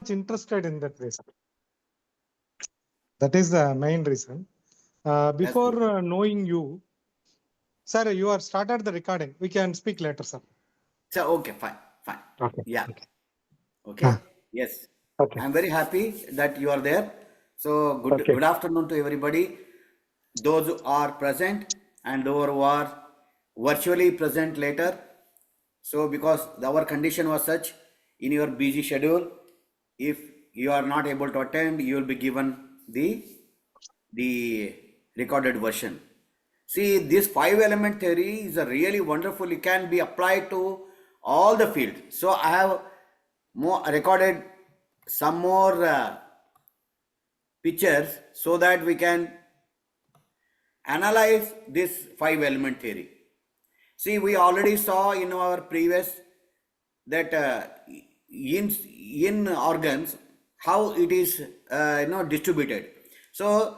interested in that reason. That is the main reason. Before knowing you, sir, you are started the recording. We can speak later, sir. So, okay, fine. Okay. Yeah. Okay. Yes. Okay. I'm very happy that you are there. So, good afternoon to everybody. Those who are present and those who are virtually present later. So, because our condition was such in your busy schedule, if you are not able to attend, you will be given the recorded version. See, this 5-element theory is a really wonderful. It can be applied to all the fields. So I have recorded some more pictures so that we can analyze this 5-element theory. See, we already saw in our previous that in organs how it is distributed. So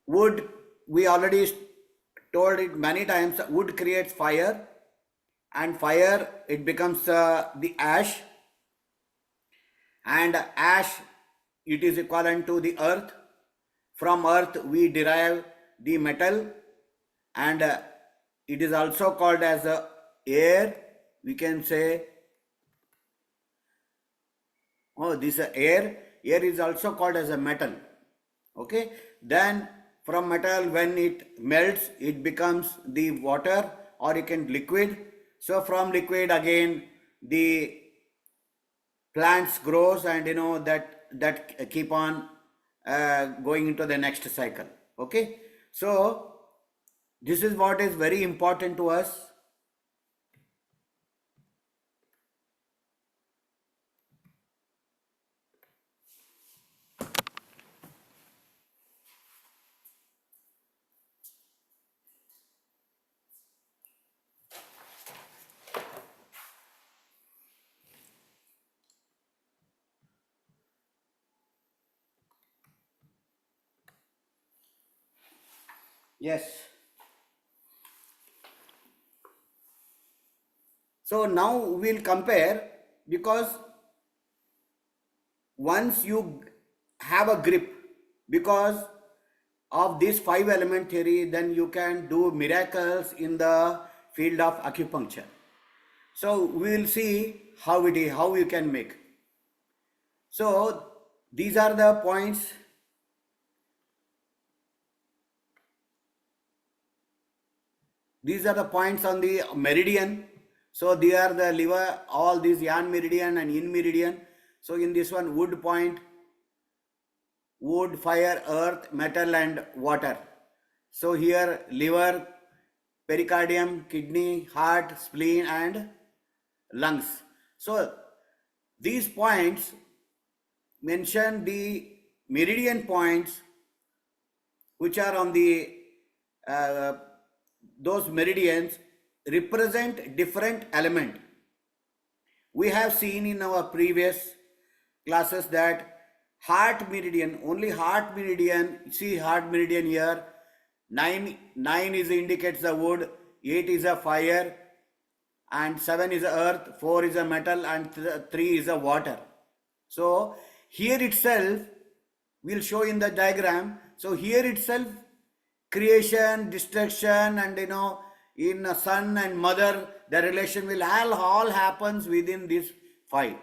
wood, we already told it many times, wood creates fire, and fire, it becomes the ash, and ash, it is equivalent to the earth. From earth we derive the metal, and it is also called as air. We can say, oh, this air is also called as a metal. Okay, then from metal, when it melts, it becomes the water, or it can liquid. So from liquid again the plants grows, and that keep on going into the next cycle. Okay, so this is what is very important to us. Yes. So now we'll compare, because once you have a grip because of this 5-element theory, then you can do miracles in the field of acupuncture. So we will see how you can make. So these are the points. These are the points on the meridian. So they are the liver, all these yan meridian and yin meridian. So in this one, wood point, wood, fire, earth, metal and water. So here liver, pericardium, kidney, heart, spleen and lungs. So these points mention the meridian points which are on the those meridians represent different element. We have seen in our previous classes that heart meridian, only heart meridian, see heart meridian here, 9 is indicates the wood, 8 is a fire, and 7 is a earth, 4 is a metal, and 3 is a water. So here itself, we'll show in the diagram. So here itself, creation, destruction, and in son and mother, the relation will all happens within this 5.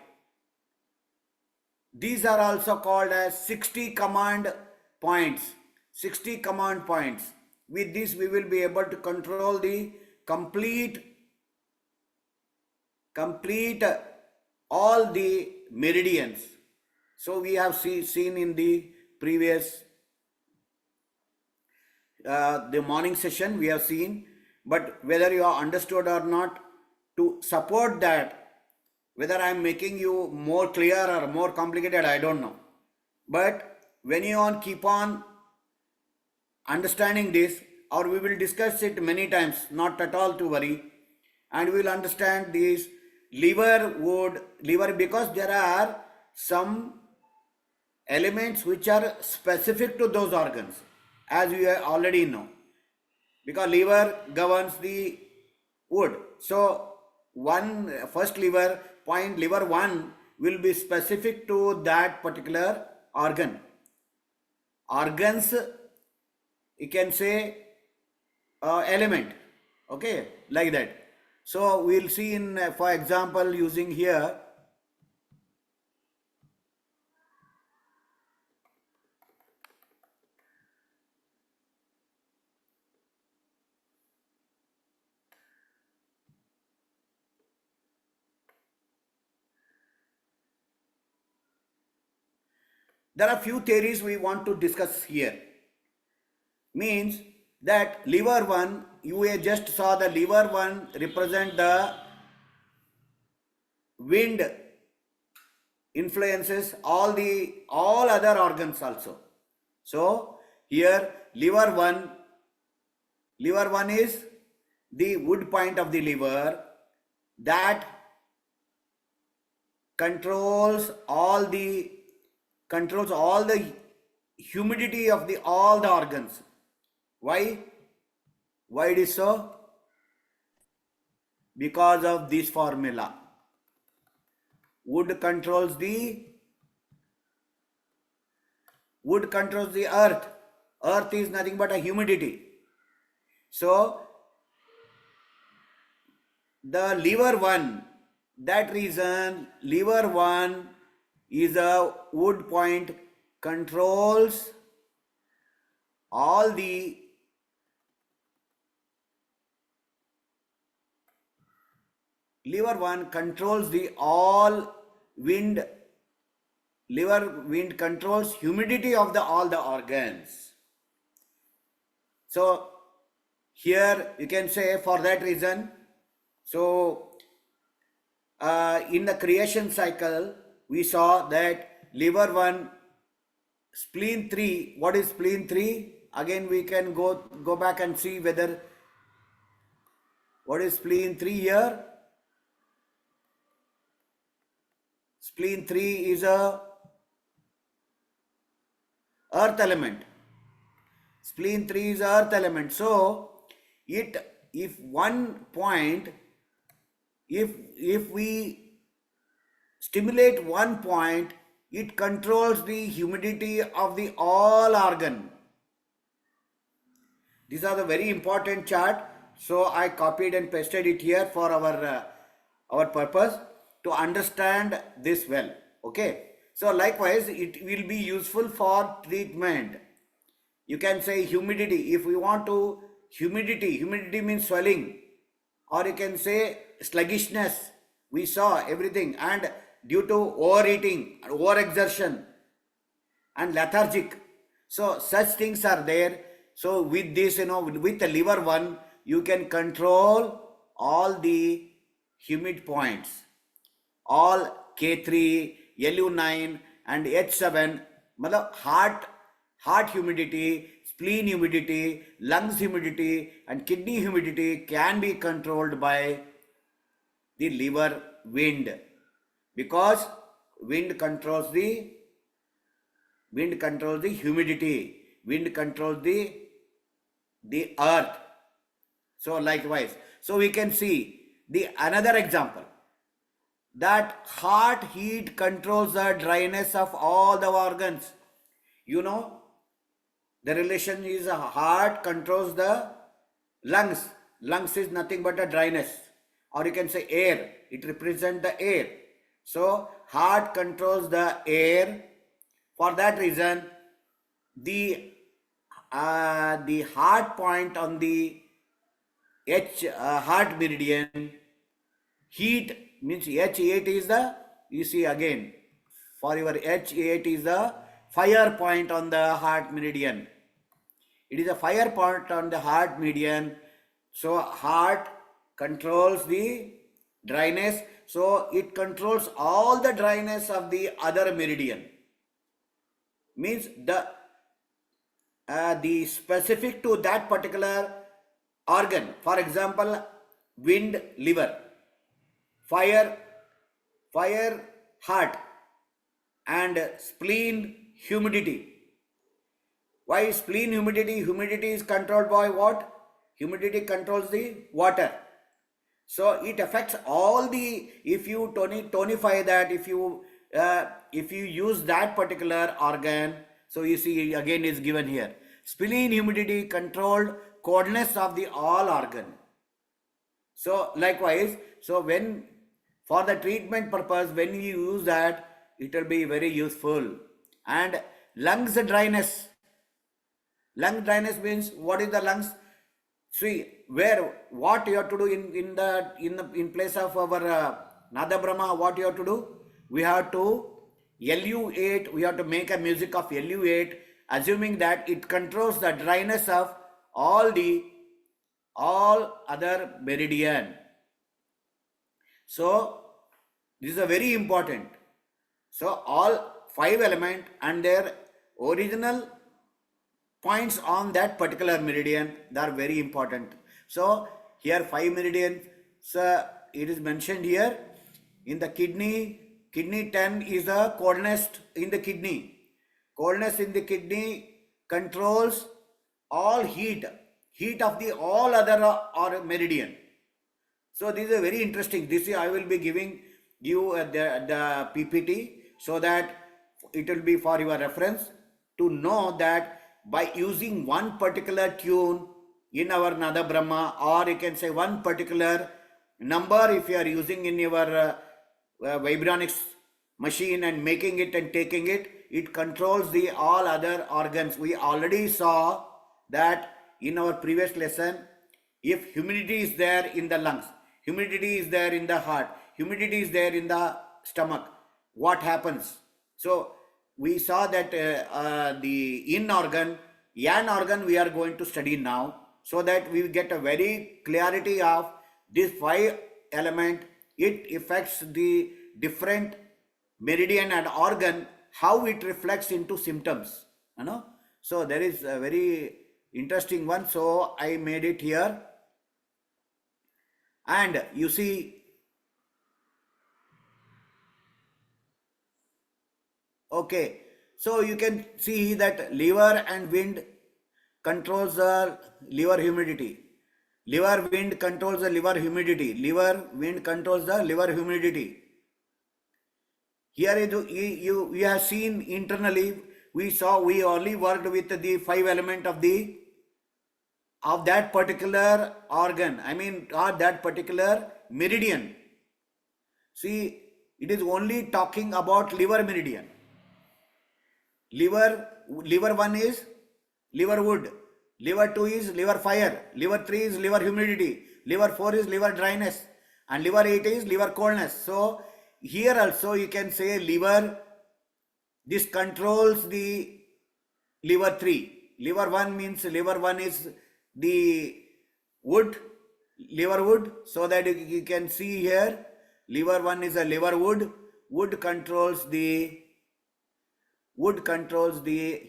These are also called as 60 command points. 60 command points. With this, we will be able to control the complete all the meridians. So we have seen in the previous the morning session, we have seen, but whether you are understood or not, to support that, whether I am making you more clear or more complicated, I don't know. But when you keep on understanding this, or we will discuss it many times, not at all to worry, and we will understand this liver, because there are some elements which are specific to those organs, as you already know, because liver governs the wood. So first liver point, liver 1 will be specific to that particular organ. Organs, you can say element, okay, like that. So we'll see in, for example, using here, there are few theories we want to discuss here. Means that liver 1, you just saw the liver 1 represent the wind influences all other organs also. So here liver 1 is the wood point of the liver that controls all the humidity of all the organs. Why it is so? Because of this formula. Wood controls the earth. Earth is nothing but a humidity. So the liver 1, that reason liver 1 is a wood point, controls all the liver 1 controls the all wind. Liver wind controls humidity of all the organs. So here you can say for that reason. So in the creation cycle, we saw that liver 1, spleen 3. What is spleen 3? Again we can go back and see whether what is spleen 3 here. Spleen 3 is a earth element. Spleen 3 is earth element. So if one point, if we stimulate one point, it controls the humidity of the all organ. These are the very important chart. So I copied and pasted it here for our purpose to understand this well. Okay. So likewise, it will be useful for treatment. You can say humidity. If we want to humidity means swelling, or you can say sluggishness. We saw everything, and due to overeating, overexertion, and lethargic. So such things are there. So with this, with the liver 1, you can control all the humid points, all K3, LU9 and H7, heart humidity, spleen humidity, lungs humidity and kidney humidity can be controlled by the liver wind, because wind controls the humidity, wind controls the earth. So likewise, so we can see the another example, that heart heat controls the dryness of all the organs. The relation is heart controls the lungs. Lungs is nothing but a dryness, or you can say air. It represents the air. So heart controls the air. For that reason, the heart point on the heart meridian, heat means H8 is the, you see again, for your H8 is the fire point on the heart meridian. It is a fire point on the heart meridian. So heart controls the dryness. So it controls all the dryness of the other meridian. Means the specific to that particular organ. For example, wind liver, fire heart, and spleen humidity. Why spleen humidity? Humidity is controlled by what? Humidity controls the water. So it affects all the, if you tonify that, if you if you use that particular organ, so you see again is given here. Spleen humidity controlled coldness of the all organ. So likewise, so when for the treatment purpose, when you use that, it will be very useful. And lungs dryness. Lung dryness means what is the lungs? See where what you have to do in place of our Nada Brahma, what you have to do? We have to LU8, we have to make a music of LU8, assuming that it controls the dryness of all other meridian. So this is a very important. So all 5 element and their original points on that particular meridian, they are very important. So here 5 meridians, it is mentioned here. In the kidney 10 is the coldness in the kidney. Coldness in the kidney controls all heat of the all other or meridian. So this is very interesting. This I will be giving you the PPT so that it will be for your reference to know that by using one particular tune in our Nada Brahma, or you can say one particular number if you are using in your Vibrionics machine and making it and taking it, it controls the all other organs. We already saw that in our previous lesson. If humidity is there in the lungs, humidity is there in the heart, humidity is there in the stomach, what happens? So we saw that the in organ, yan organ we are going to study now, so that we get a very clarity of this 5 element. It affects the different meridian and organ, how it reflects into symptoms, you know. So there is a very interesting one, so I made it here. And you see, okay, so you can see that liver and wind controls the liver humidity. Liver wind controls the liver humidity. Liver wind controls the liver humidity. Here you have seen internally, we only worked with the 5 element of that particular organ, I mean, or that particular meridian. See, it is only talking about liver meridian. Liver 1 is liver wood, liver 2 is liver fire, liver 3 is liver humidity, liver 4 is liver dryness, and liver 8 is liver coldness. So here also you can say liver, this controls the liver 3. Liver 1 means liver 1 is the wood, liver wood, so that you can see here liver 1 is a liver wood. Wood controls the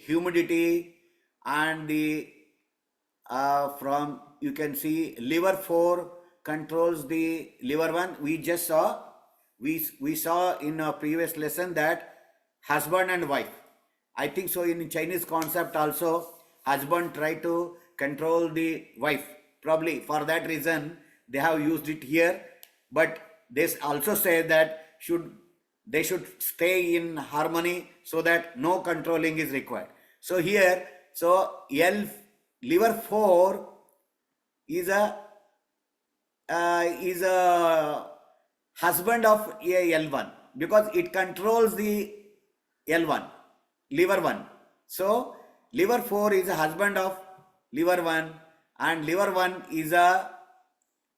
humidity, and the from you can see liver 4 controls the liver 1. We just saw, we saw in a previous lesson that husband and wife, I think so in Chinese concept also, husband try to control the wife. Probably for that reason they have used it here, but they also say that they should stay in harmony so that no controlling is required. So here, so liver 4 is a husband of L1 because it controls the L1, liver 1. So liver 4 is a husband of liver 1, and liver 1 is a,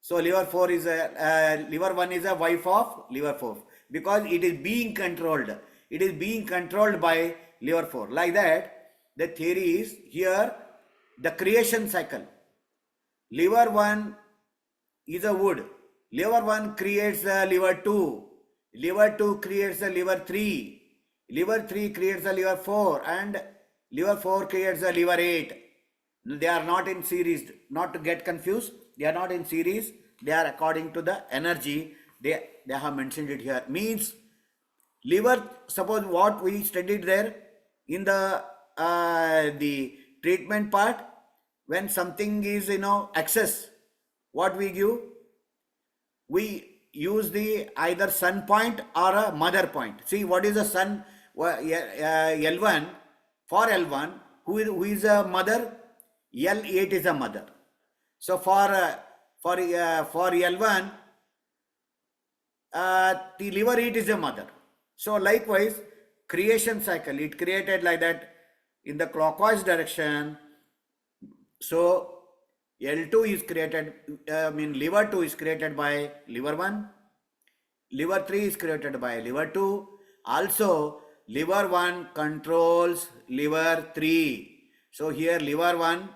so liver 4 is a, liver 1 is a wife of liver 4 because it is being controlled. It is being controlled by liver 4. Like that, the theory is here, the creation cycle. Liver 1 is a wood. Liver 1 creates a liver 2. Liver 2 creates a liver 3. Liver 3 creates a liver 4. And liver 4 creates a liver 8. They are not in series. Not to get confused. They are not in series. They are according to the energy. They have mentioned it here. Means liver, suppose what we studied there in the treatment part, when something is, excess, what we give? We use the either sun point or a mother point. See what is the sun, L1, for L1, who is a mother? L8 is a mother. So for L1, the liver 8 is a mother. So likewise, creation cycle, it created like that in the clockwise direction. So L2 is created, liver 2 is created by liver 1, liver 3 is created by liver 2. Also, liver 1 controls liver 3. So here liver 1,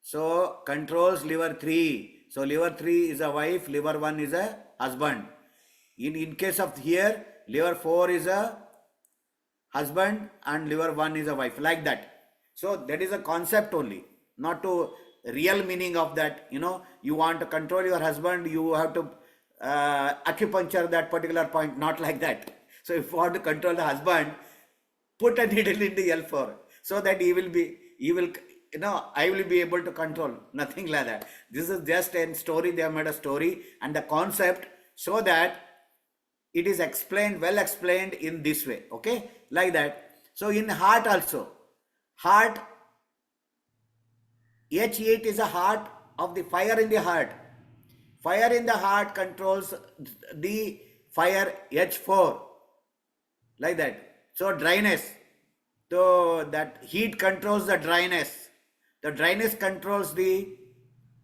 so controls liver 3. So liver 3 is a wife, liver 1 is a husband. In case of here, liver 4 is a husband and liver 1 is a wife, like that. So that is a concept only, not to real meaning of that. You want to control your husband, you have to acupuncture that particular point, not like that. So if you want to control the husband, put a needle into L4 so that I will be able to control, nothing like that. This is just a story, they have made a story and the concept so that it is explained, well explained in this way, okay, like that. So in heart also, heart, H8 is a heart of the fire in the heart. Fire in the heart controls the fire H4, like that. So dryness, so that heat controls the dryness. The dryness controls the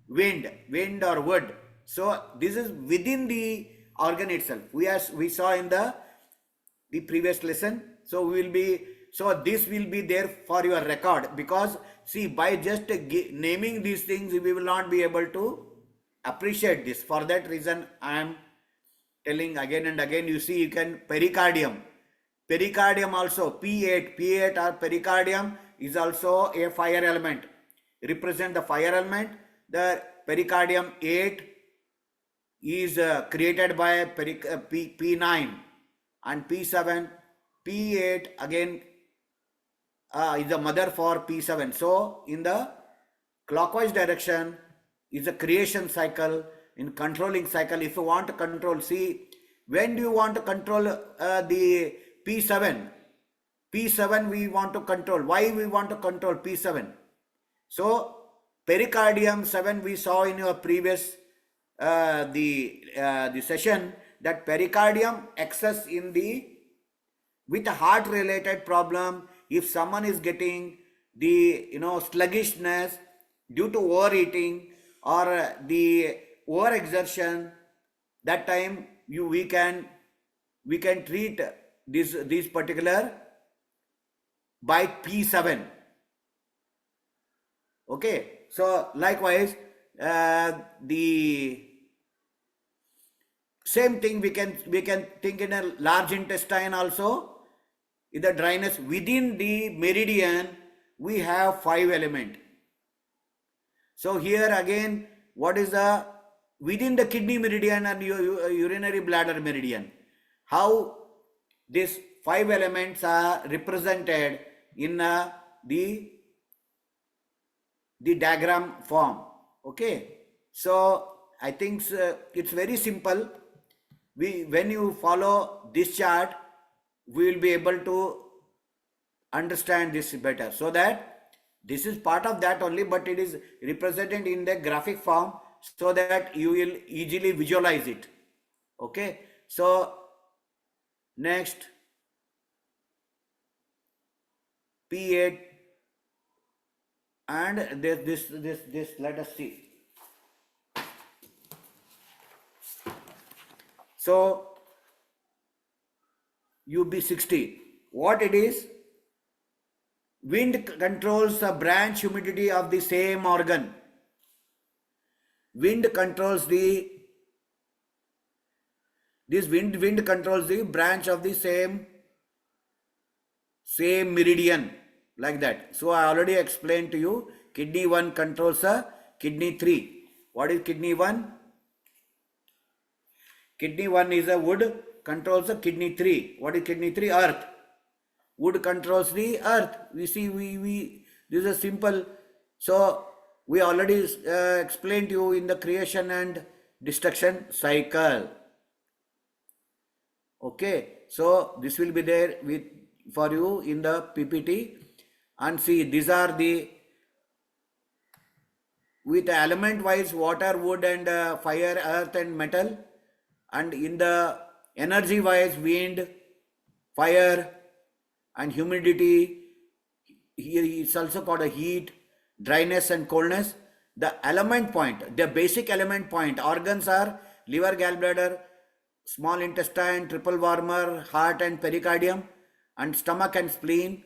wind or wood. So this is within the organ itself. We saw in the previous lesson. So this will be there for your record, because see, by just naming these things, we will not be able to appreciate this. For that reason, I am telling again and again. You see, you can pericardium also, P8 or pericardium is also a fire element, represent the fire element. The pericardium 8 is created by P9 and P7. P8 again is the mother for P7. So in the clockwise direction is a creation cycle. In controlling cycle, if you want to control, see, when do you want to control the P7? P7 we want to control. Why we want to control P7? So pericardium 7 we saw in your previous the session, that pericardium excess in with a heart related problem. If someone is getting the sluggishness due to overeating or the overexertion, that time we can treat this particular by P7. Okay, so likewise the same thing we can think in a large intestine also. In the dryness within the meridian, we have 5 elements. So here again, what is the within the kidney meridian and urinary bladder meridian, how these 5 elements are represented in the diagram form. Okay, so I think it's very simple. When you follow this chart, we will be able to understand this better. So that this is part of that only, but it is represented in the graphic form so that you will easily visualize it. Okay, so next P8 and this let us see. So UB60, what it is? Wind controls the branch humidity of the same organ. Wind controls wind controls the branch of the same meridian, like that. So I already explained to you, kidney 1 controls kidney 3. What is kidney 1? Kidney 1 is a wood, controls the kidney 3. What is kidney 3? Earth. Wood controls the earth. We see, this is simple. So we already explained to you in the creation and destruction cycle. Okay, so this will be there with for you in the PPT. And see, these are the with element wise water, wood and fire, earth and metal, and in the energy wise wind, fire and humidity. Here it's also called a heat, dryness and coldness. The element point, the basic element point organs are liver, gallbladder, small intestine, triple warmer, heart and pericardium, and stomach and spleen,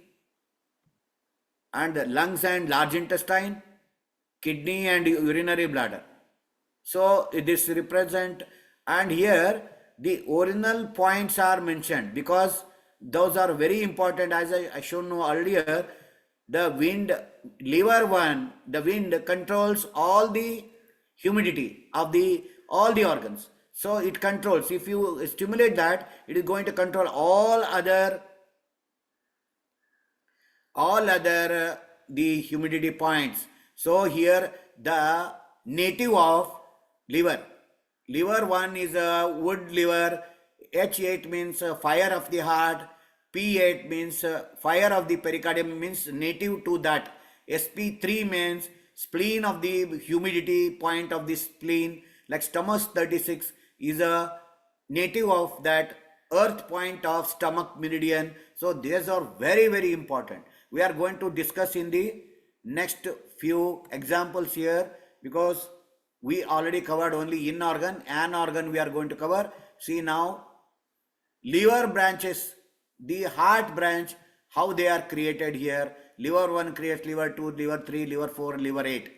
and lungs and large intestine, kidney and urinary bladder. So this represent, and here the original points are mentioned because those are very important. As I shown you earlier, the wind, liver one, the wind controls all the humidity of the all the organs. So it controls, if you stimulate that, it is going to control all other the humidity points. So here the native of liver one is a wood liver. H8 means fire of the heart. P8 means fire of the pericardium, means native to that. SP3 means spleen of the humidity point of the spleen, like stomach 36 is a native of that earth point of stomach meridian. So these are very, very important. We are going to discuss in the next few examples here, because we already covered only in organ, an organ we are going to cover. See now, liver branches, the heart branch, how they are created here. Liver 1 creates liver 2, liver 3, liver 4, liver 8.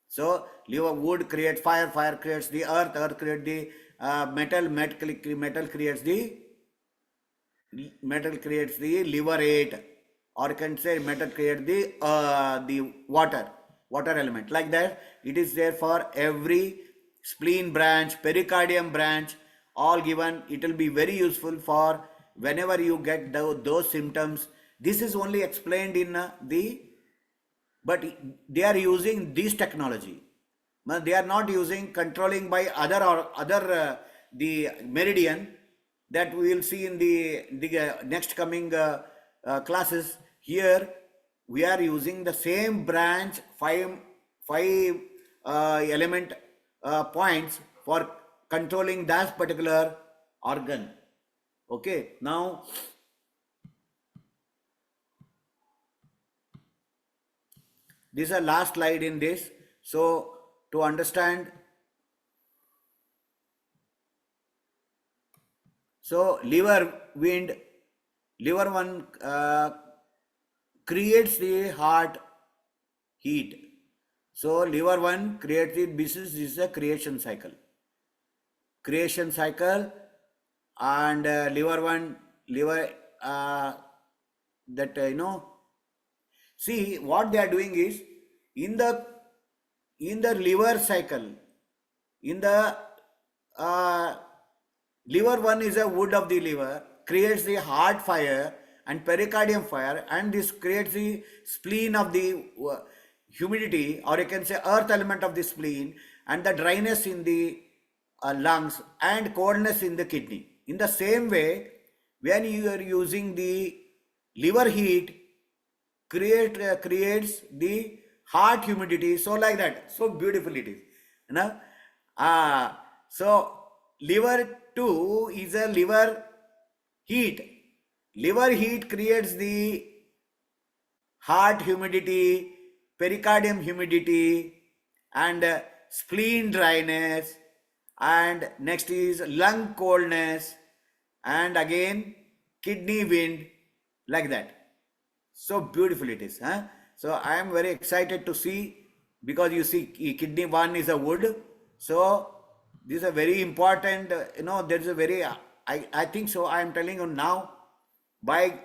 So liver wood creates fire, fire creates the earth, earth creates the metal, metal creates the liver 8, or you can say metal creates the water element. Like that, it is there for every spleen branch, pericardium branch, all given. It will be very useful for whenever you get those symptoms. This is only explained in but they are using this technology. They are not using controlling by other the meridian that we will see in the next coming classes. Here we are using the same branch, five element points for controlling that particular organ. Okay, now this is a last slide in this. So to understand, so liver one creates the heart heat. So liver one creates it. This is a creation cycle, and liver that see what they are doing is in the liver cycle, in the liver one is a wood of the liver, creates the heart fire and pericardium fire, and this creates the spleen of the humidity, or you can say earth element of the spleen, and the dryness in the lungs and coldness in the kidney. In the same way, when you are using the liver heat, creates the heart humidity. So like that, so beautiful it is, so liver 2 is a liver heat. Liver heat creates the heart humidity, pericardium humidity, and spleen dryness, and next is lung coldness, and again kidney wind, like that. So beautiful it is. So I am very excited to see, because you see kidney 1 is a wood. So this is a very important, there is a very, I think so, I am telling you now, by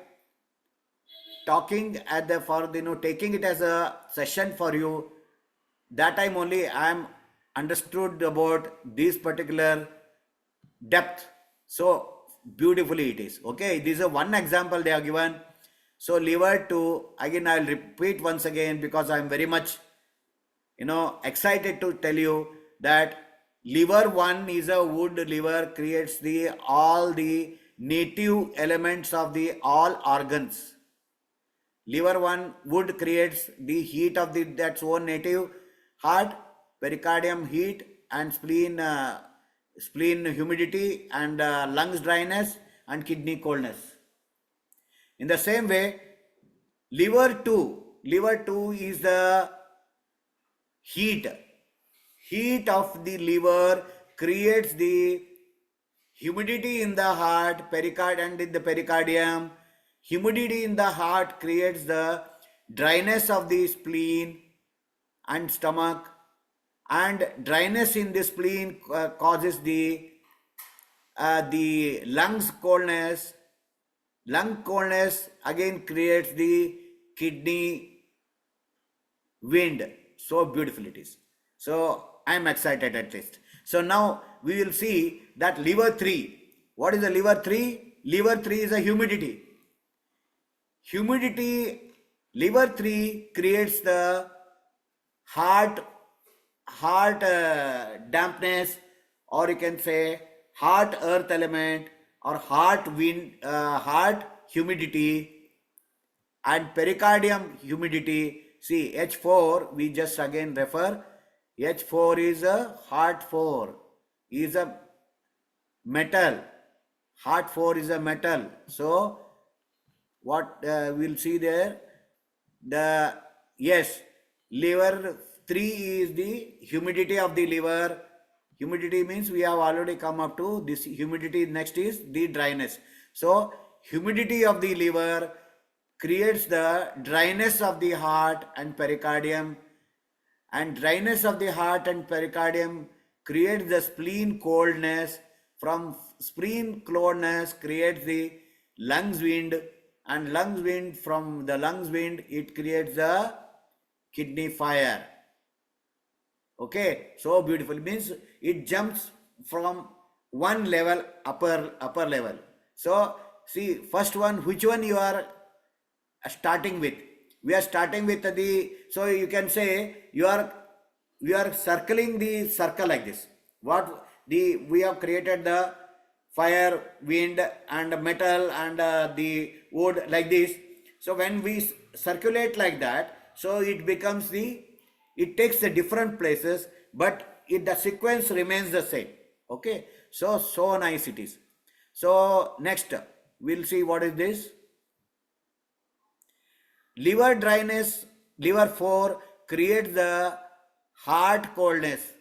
talking at the, for taking it as a session for you, that time only I am understood about this particular depth. So beautifully it is. Okay, this is a one example they are given. So liver 2, again I will repeat once again, because I am very much excited to tell you that liver 1 is a wood liver, creates the all the native elements of the all organs. Liver one wood creates the heat of the that's own native heart, pericardium heat, and spleen humidity, and lungs dryness, and kidney coldness. In the same way, liver 2 is the heat. Heat of the liver creates the humidity in the heart, and in the pericardium. Humidity in the heart creates the dryness of the spleen and stomach, and dryness in the spleen causes the lungs coldness. Lung coldness again creates the kidney wind. So beautiful it is. So I am excited at least. So now we will see that liver 3. What is the liver 3? Liver 3 is a humidity. Liver 3 creates the heart dampness, or you can say heart earth element, or heart wind, heart humidity, and pericardium humidity. See, H4, we just again refer, H4 is a heart 4, is a metal. Heart 4 is a metal. So what we'll see there, liver 3 is the humidity of the liver. Humidity means we have already come up to this humidity. Next is the dryness. So humidity of the liver creates the dryness of the heart and pericardium, and dryness of the heart and pericardium creates the spleen coldness. From spleen coldness creates the lungs wind, and lungs wind, from the lungs wind it creates the kidney fire. Okay, so beautiful, means it jumps from one level upper level. So see, first one, which one you are starting with? We are starting with the, so you can say we are circling the circle like this. We have created the fire, wind, and metal, and the wood like this. So when we circulate like that, so it becomes it takes the different places, but the sequence remains the same. Okay, so nice it is. So next we'll see what is this. Liver dryness, liver 4 creates the heart coldness.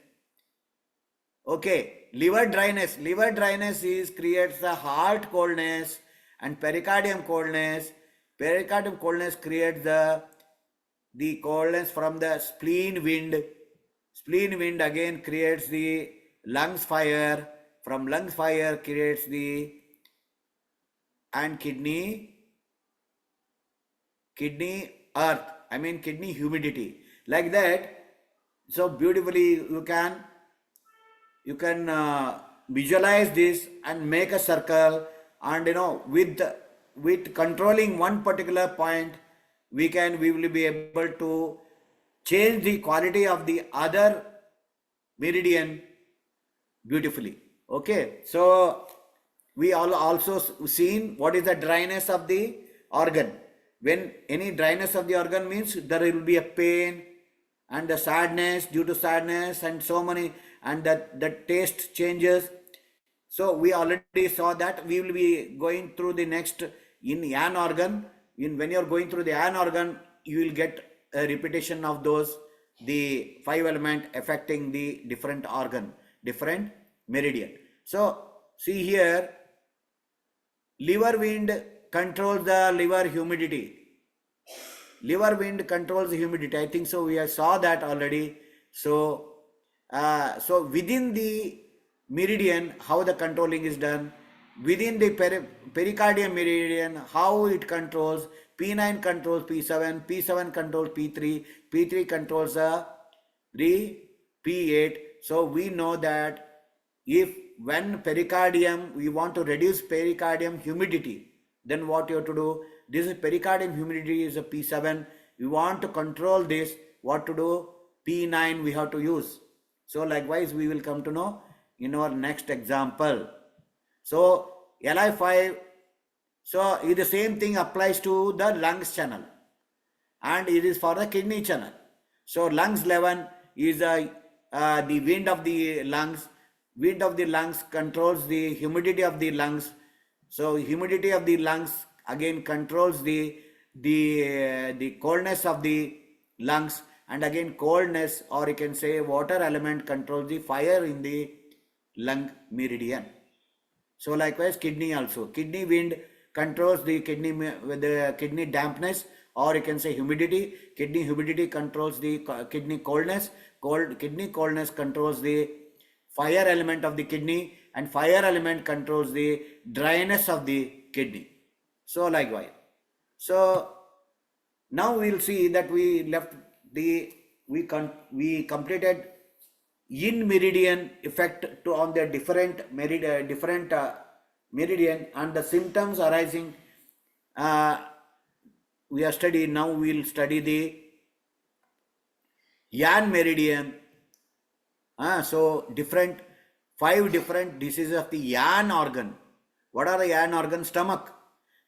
Okay, liver dryness creates the heart coldness and pericardium coldness. Pericardium coldness creates the coldness from the spleen wind. Spleen wind again creates the lungs fire. From lungs fire creates the kidney earth, kidney humidity, like that. So beautifully you can visualize this and make a circle, and with controlling one particular point, we will be able to change the quality of the other meridian beautifully. Okay, so we also seen what is the dryness of the organ. When any dryness of the organ means there will be a pain and the sadness, due to sadness, and so many, and the taste changes. So we already saw that. We will be going through the next in an organ. When you are going through the an organ, you will get a repetition of the 5 element affecting the different organ, different meridian. So see here, liver wind controls the liver humidity. Liver wind controls the humidity. I think so. We saw that already. So within the meridian, how the controlling is done. Within the pericardium meridian, how it controls. P9 controls P7, P7 controls P3, P3 controls the P8. So we know that when pericardium, we want to reduce pericardium humidity, then what you have to do? This is pericardium humidity is a P7. We want to control this. What to do? P9 we have to use. So likewise we will come to know in our next example. So Li5. So the same thing applies to the lungs channel, and it is for the kidney channel. So lungs 11 is the wind of the lungs. Wind of the lungs controls the humidity of the lungs. So humidity of the lungs again controls the coldness of the lungs, and again coldness, or you can say water element, controls the fire in the lung meridian. So likewise kidney also. Kidney wind controls the kidney dampness, or you can say humidity. Kidney humidity controls the kidney coldness. Kidney coldness controls the fire element of the kidney, and fire element controls the dryness of the kidney. So likewise. So now we will see that we completed in meridian effect to on the different meridian and the symptoms arising. We are studying now. We will study the yan meridian. So five different diseases of the yan organ. What are the yan organ? Stomach.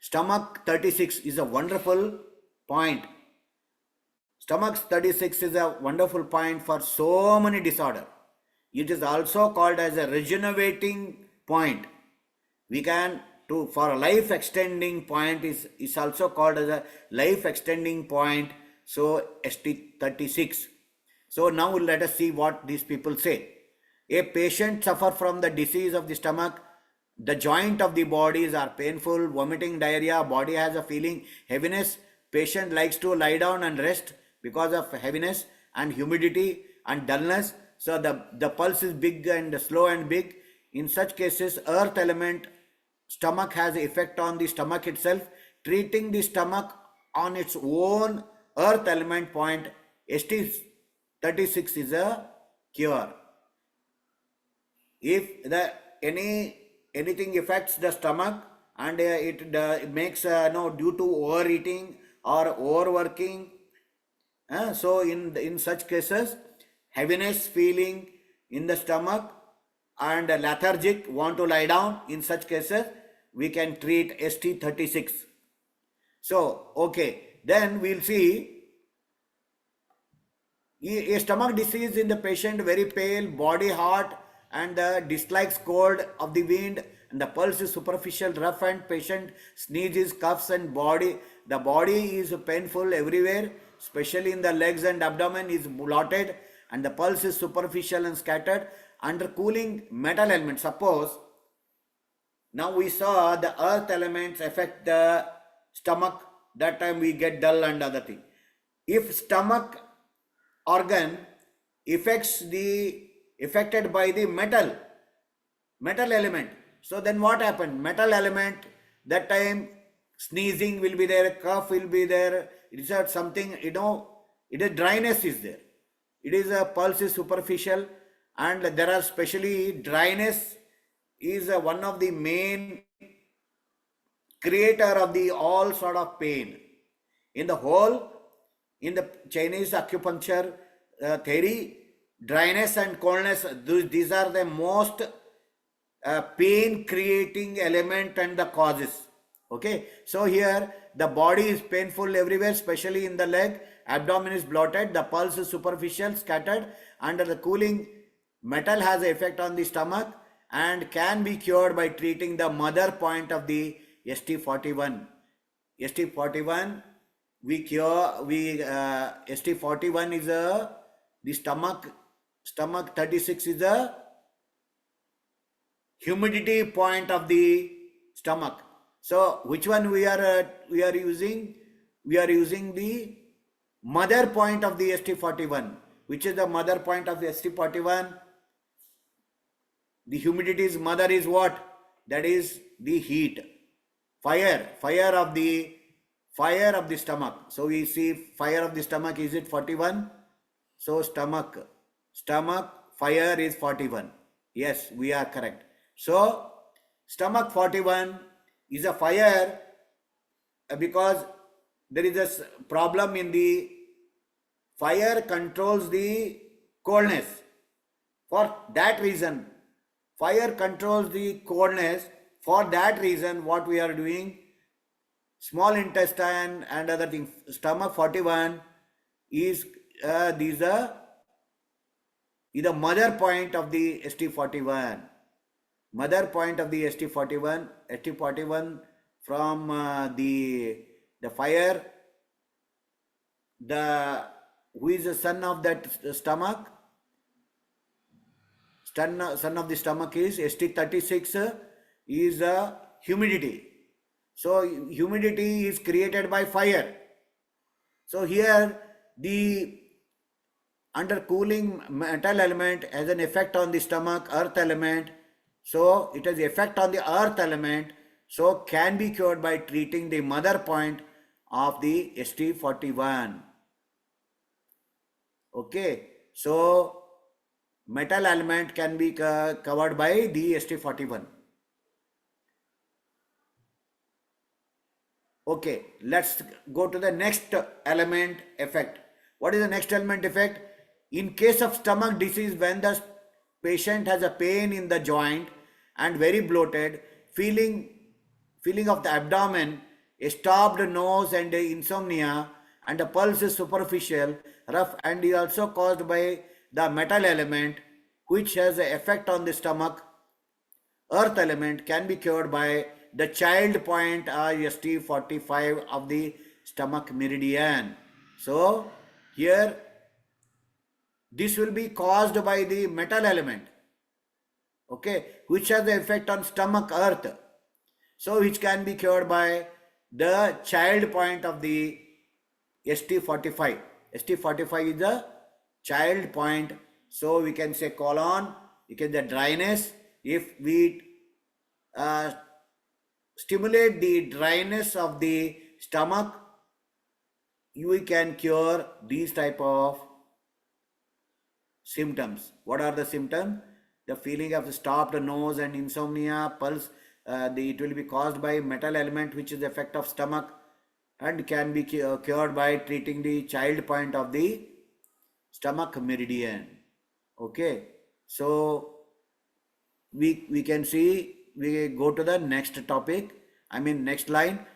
Stomach 36 is a wonderful point. Stomach 36 is a wonderful point for so many disorders. It is also called as a regenerating point. We can for a life extending point is also called as a life extending point. So ST36. So now let us see what these people say. A patient suffer from the disease of the stomach. The joint of the bodies are painful, vomiting, diarrhea, body has a feeling, heaviness. Patient likes to lie down and rest because of heaviness and humidity and dullness. So the pulse is big and slow and big. In such cases, earth element stomach has effect on the stomach itself. Treating the stomach on its own earth element point, ST36 is a cure. If anything affects the stomach and it makes due to overeating or overworking, so in such cases, heaviness feeling in the stomach and lethargic, want to lie down, in such cases we can treat ST36. So okay, then we'll see a stomach disease in the patient, very pale, body hot, and dislikes cold of the wind, and the pulse is superficial, rough, and patient sneezes, coughs, and the body is painful everywhere, especially in the legs and abdomen is bloated, and the pulse is superficial and scattered. Under cooling metal element, suppose now we saw the earth elements affect the stomach, that time we get dull and other thing. If stomach organ affected by the metal element, so then what happened? Metal element, that time sneezing will be there, cough will be there, it is something, it is dryness is there, it is a pulse is superficial, and there are especially dryness is one of the main creator of the all sort of pain. In the Chinese acupuncture theory, dryness and coldness, these are the most pain creating element and the causes. Okay, so here the body is painful everywhere, especially in the leg, abdomen is bloated, the pulse is superficial, scattered. Under the cooling, metal has an effect on the stomach and can be cured by treating the mother point of the ST41. ST41 ST41 is the stomach 36 is a humidity point of the stomach. So which one we are using? We are using the mother point of the ST41. Which is the mother point of the ST41? The humidity's mother is what? That is the heat, fire of the stomach. So we see fire of the stomach, is it 41? So stomach fire is 41. Yes, we are correct. So stomach 41 is a fire because there is a problem in the fire controls the coldness. For that reason, fire controls the coldness. For that reason, what we are doing, small intestine and other things, stomach 41 is the mother point of the ST41. Mother point of the ST41 from the fire, who is the son of that stomach? Son of the stomach is ST36 is humidity. So humidity is created by fire. So here the undercooling metal element has an effect on the stomach, earth element. So it has effect on the earth element. So can be cured by treating the mother point of the ST41. Okay. So metal element can be covered by the ST41. Okay, let's go to the next element effect. What is the next element effect? In case of stomach disease, when the patient has a pain in the joint and very bloated, feeling of the abdomen, a stopped nose and insomnia, and the pulse is superficial, rough, and is also caused by the metal element, which has an effect on the stomach. Earth element can be cured by the child point or ST45 of the stomach meridian. So here this will be caused by the metal element, okay, which has the effect on stomach earth. So which can be cured by the child point of the ST45. ST45 is the child point. So we can say colon, you can the dryness. If we stimulate the dryness of the stomach, we can cure these type of symptoms. What are the symptoms? The feeling of stopped nose and insomnia, pulse, it will be caused by metal element, which is the effect of stomach, and can be cured by treating the child point of the stomach meridian. Okay, so we can see, we go to the next topic, next line.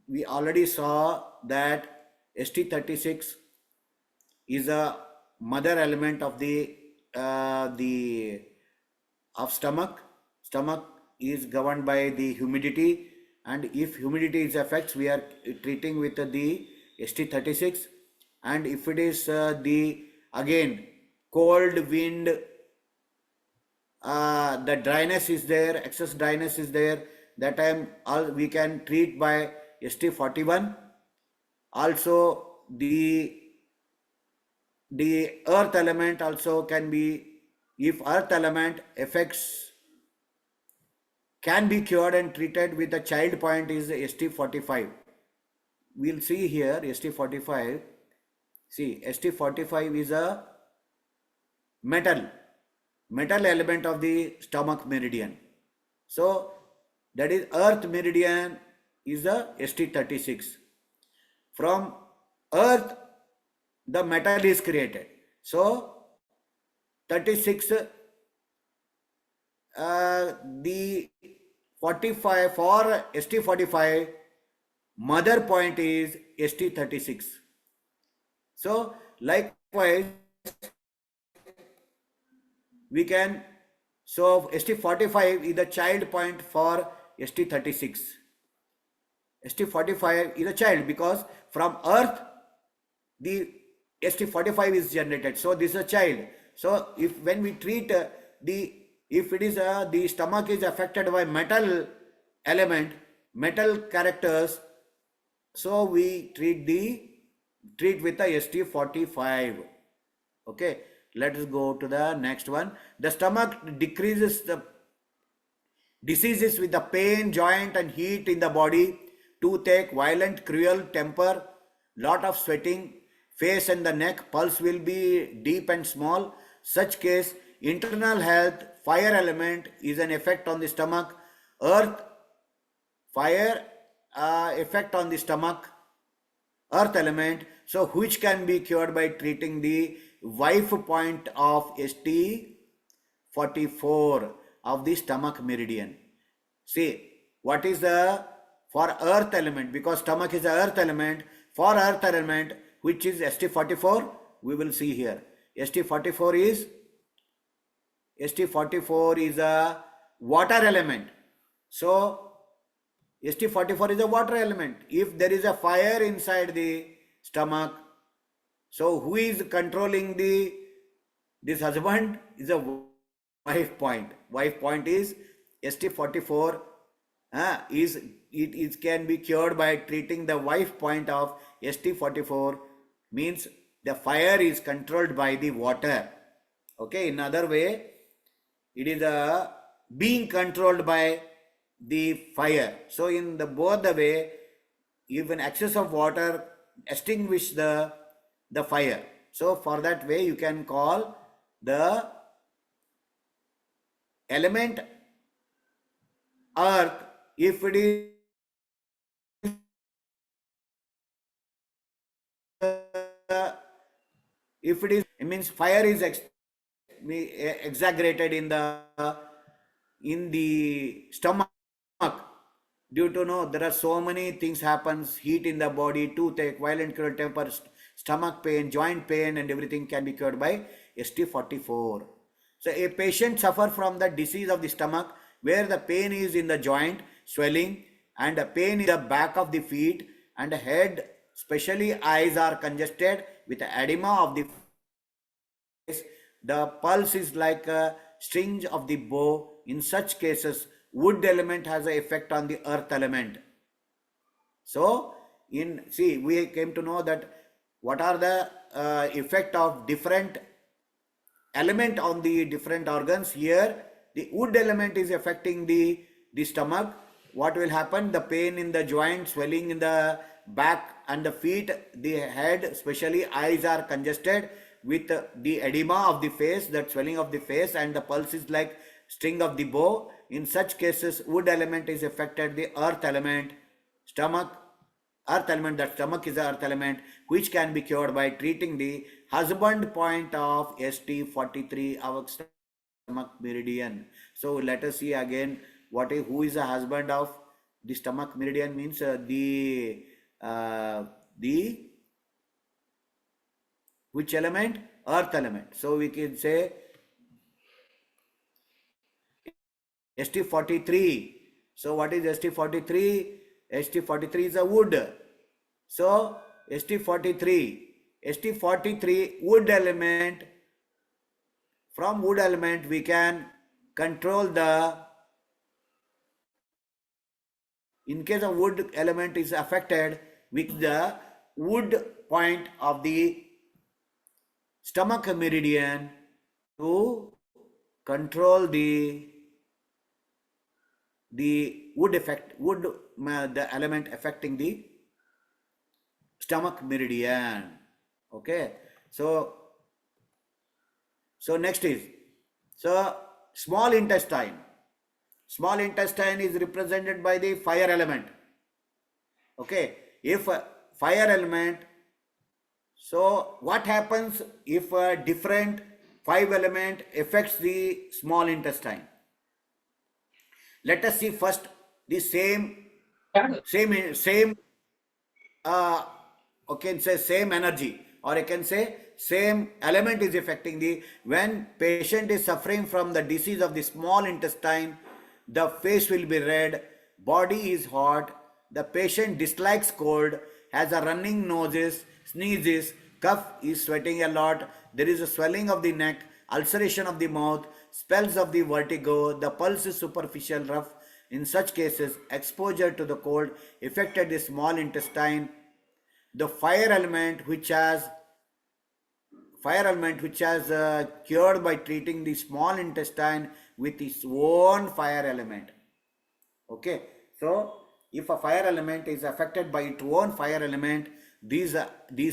We already saw that ST36 is a mother element of the stomach. Stomach is governed by the humidity, and if humidity is affects, we are treating with the ST36. And if it is the again cold wind, the dryness is there, excess dryness is there, that time we can treat by ST41. Also the earth element also can be, if earth element affects, can be cured and treated with the child point is ST45. We'll see here ST45. See, ST45 is a metal element of the stomach meridian. So that is earth meridian is a ST36. From earth the metal is created. So 36, the 45 for ST45, mother point is ST36. So likewise we can, so ST45 is the child point for ST36. ST45 is a child because from earth the ST45 is generated. So this is a child. So if when we treat if it is the stomach is affected by metal element, metal characters, so we treat with the ST45. Okay, let us go to the next one. The stomach decreases the diseases with the pain, joint and heat in the body, toothache, violent, cruel temper, lot of sweating, face and the neck, pulse will be deep and small. Such case, internal health, fire element is an effect on the stomach, earth, fire effect on the stomach, earth element, so which can be cured by treating the wife point of ST44 of the stomach meridian. See, what is the, for earth element, because stomach is the earth element, for earth element, which is ST44, we will see here. ST44 is a water element. So ST44 is a water element. If there is a fire inside the stomach, so who is controlling this husband is a wife point. Wife point is ST44 it can be cured by treating the wife point of ST44, means the fire is controlled by the water. Okay, in other way, it is being controlled by the fire. So in the both the way, even excess of water extinguish the fire. So for that way, you can call the element earth, if it is it means fire is exaggerated in the stomach, due to know there are so many things happens, heat in the body, toothache, violent cold temper, stomach pain, joint pain, and everything can be cured by ST44. So a patient suffer from the disease of the stomach where the pain is in the joint, swelling, and the pain in the back of the feet and head, especially eyes are congested with edema of the face. The pulse is like a string of the bow. In such cases, wood element has an effect on the earth element. So, we came to know that what are the effect of different element on the different organs. Here, the wood element is affecting the stomach. What will happen? The pain in the joint, swelling in the back and the feet, the head, especially eyes are congested with the edema of the face, that swelling of the face, and the pulse is like string of the bow. In such cases, wood element is affected, the earth element, stomach, earth element, that stomach is the earth element, which can be cured by treating the husband point of ST43, our stomach meridian. So let us see again who is the husband of the stomach meridian, means the which element? Earth element. So we can say ST43. So what is ST43? ST43 is a wood. So ST43 wood element. From wood element we can control the, in case of wood element is affected, with the wood point of the stomach meridian to control the wood effect, the element affecting the stomach meridian. Okay, so next is, so small intestine. Small intestine is represented by the fire element. Okay, if fire element, so what happens if a different 5 element affects the small intestine? Let us see first the same okay, say same energy, or I can say same element is affecting the, when patient is suffering from the disease of the small intestine, the face will be red, body is hot, the patient dislikes cold, has a running noses, sneezes, cough, is sweating a lot, there is a swelling of the neck, ulceration of the mouth, spells of the vertigo, the pulse is superficial, rough. In such cases, exposure to the cold affected the small intestine. The fire element which has cured by treating the small intestine with its own fire element. Okay, so if a fire element is affected by its own fire element, these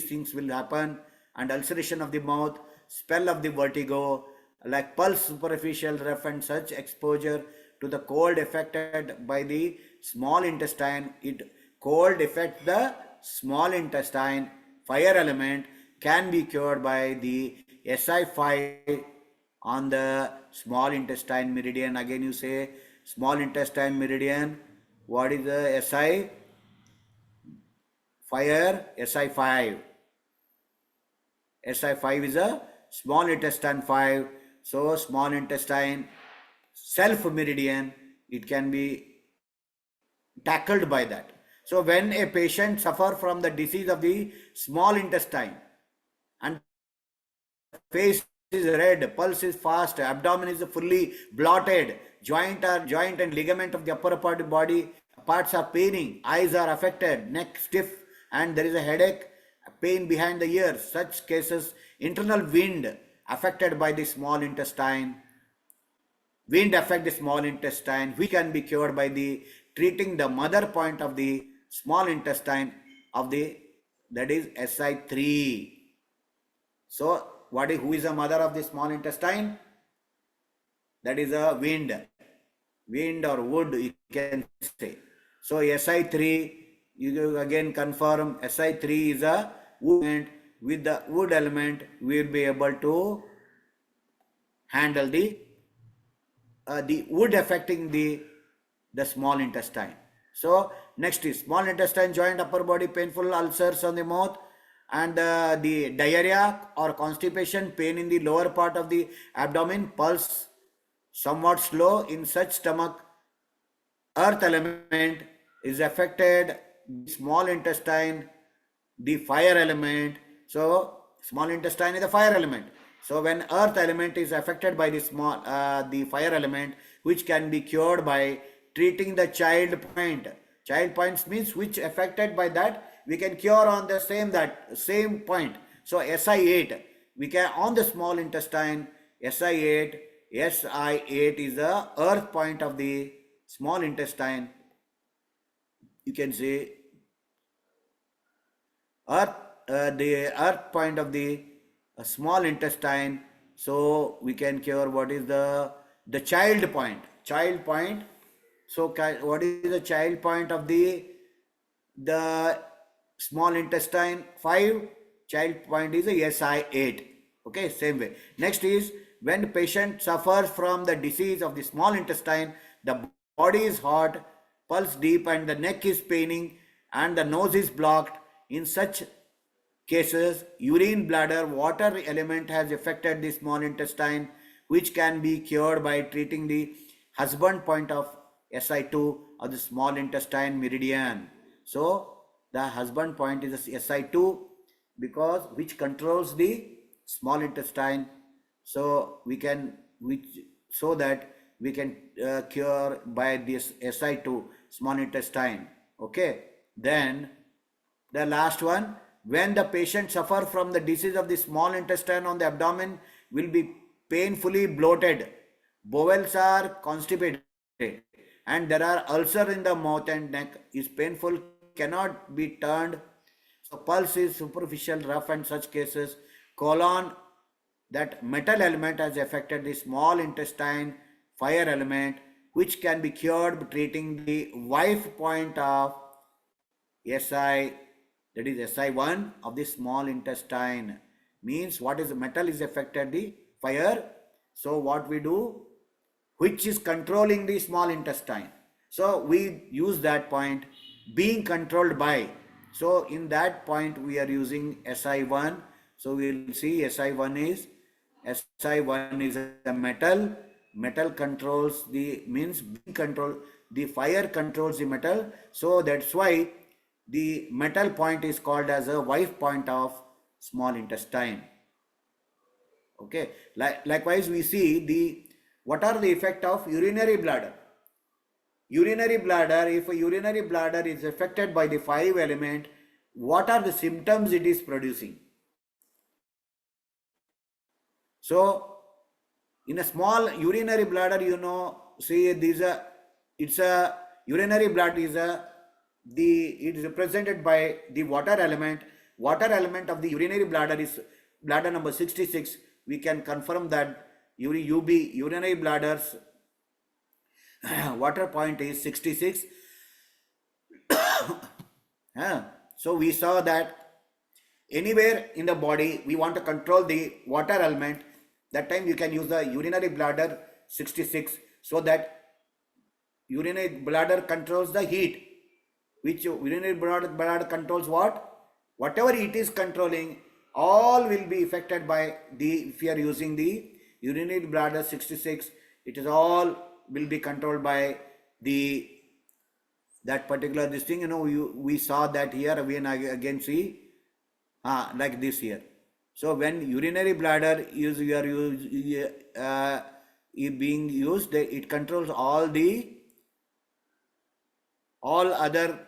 things will happen, and ulceration of the mouth, spell of the vertigo, like pulse superficial, rough, and such exposure to the cold affected by the small intestine. It cold affect the small intestine, fire element can be cured by the SI5 on the small intestine meridian. Again you say small intestine meridian. What is the SI? Fire, SI5. SI5 is a small intestine 5. So small intestine self meridian, it can be tackled by that. So when a patient suffer from the disease of the small intestine and the face is red, pulse is fast, abdomen is fully blotted, joint and ligament of the upper part body parts are paining, eyes are affected, neck stiff, and there is a headache, pain behind the ears. Such cases, internal wind affected by the small intestine. Wind affect the small intestine, which can be cured by the treating the mother point of the small intestine of the, that is SI3. So who is the mother of the small intestine? That is a wind or wood, you can say. So SI3, you again confirm SI3 is a wood element. With the wood element, we will be able to handle the wood affecting the small intestine. So next is small intestine joint upper body painful ulcers on the mouth and the diarrhea or constipation, pain in the lower part of the abdomen, pulse somewhat slow. In such stomach, earth element is affected, the small intestine, the fire element. So small intestine is the fire element. So when earth element is affected by the fire element, which can be cured by treating the child point. Child points means which affected by that, we can cure on the same point. So SI8, we can on the small intestine, SI8 is the earth point of the small intestine. You can say the earth point of the small intestine. So we can cure what is the child point. So what is the child point of the small intestine 5? Child point is a SI8. Okay, same way. Next is when the patient suffers from the disease of the small intestine, the body is hot, pulse deep, and the neck is paining, and the nose is blocked. In such cases, urine bladder water element has affected the small intestine, which can be cured by treating the husband point of SI2 of the small intestine meridian. So the husband point is SI2 because which controls the small intestine. So we can cure by this SI2 small intestine. Okay, then the last one, when the patient suffer from the disease of the small intestine on the abdomen, will be painfully bloated, bowels are constipated, and there are ulcer in the mouth and neck is painful, cannot be turned. So pulse is superficial, rough, and such cases. Colon, that metal element has affected the small intestine fire element, which can be cured by treating the wife point of SI, that is SI1 of the small intestine. Means what is the metal is affected the fire. So what we do, which is controlling the small intestine. So we use that point being controlled by. So in that point we are using SI1. So we will see SI1 is a metal. Metal controls the means being control the fire controls the metal. So that's why the metal point is called as a wife point of small intestine. Okay. Likewise, we see what are the effect of urinary bladder. Urinary bladder, if a urinary bladder is affected by the 5 element, what are the symptoms it is producing? So in a small urinary bladder, see it's a urinary bladder it is represented by the water element. Water element of the urinary bladder is bladder number 66. We can confirm that urinary bladders water point is 66. So we saw that anywhere in the body we want to control the water element, that time you can use the urinary bladder 66, so that urinary bladder controls the heat. Which urinary bladder controls what? Whatever it is controlling, all will be affected by the, if you are using the urinary bladder 66, it is all will be controlled by the, that particular this thing, we saw that here, we again see, like this here. So when urinary bladder is being used, it controls all other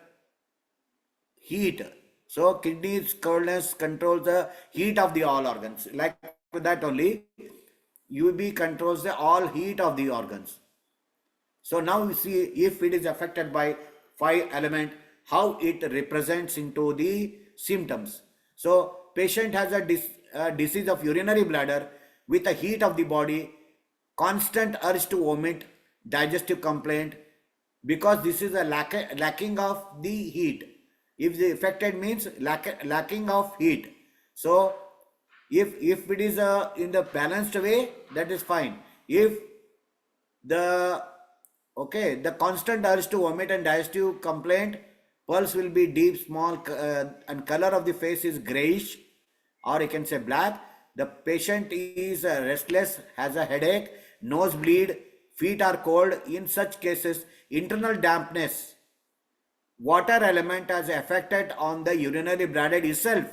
heat. So kidneys coldness controls the heat of the all organs. Like that only, UV controls the all heat of the organs. So now we see if it is affected by 5 element, how it represents into the symptoms. So patient has a disease of urinary bladder with a heat of the body, constant urge to vomit, digestive complaint, because this is a lacking of the heat. If the affected means lacking of heat. So if it is in the balanced way, that is fine. If the constant urge to vomit and digestive complaint, pulse will be deep, small, and color of the face is grayish, or you can say black. The patient is restless, has a headache, nose bleed, feet are cold. In such cases, internal dampness, water element has affected on the urinary bladder itself.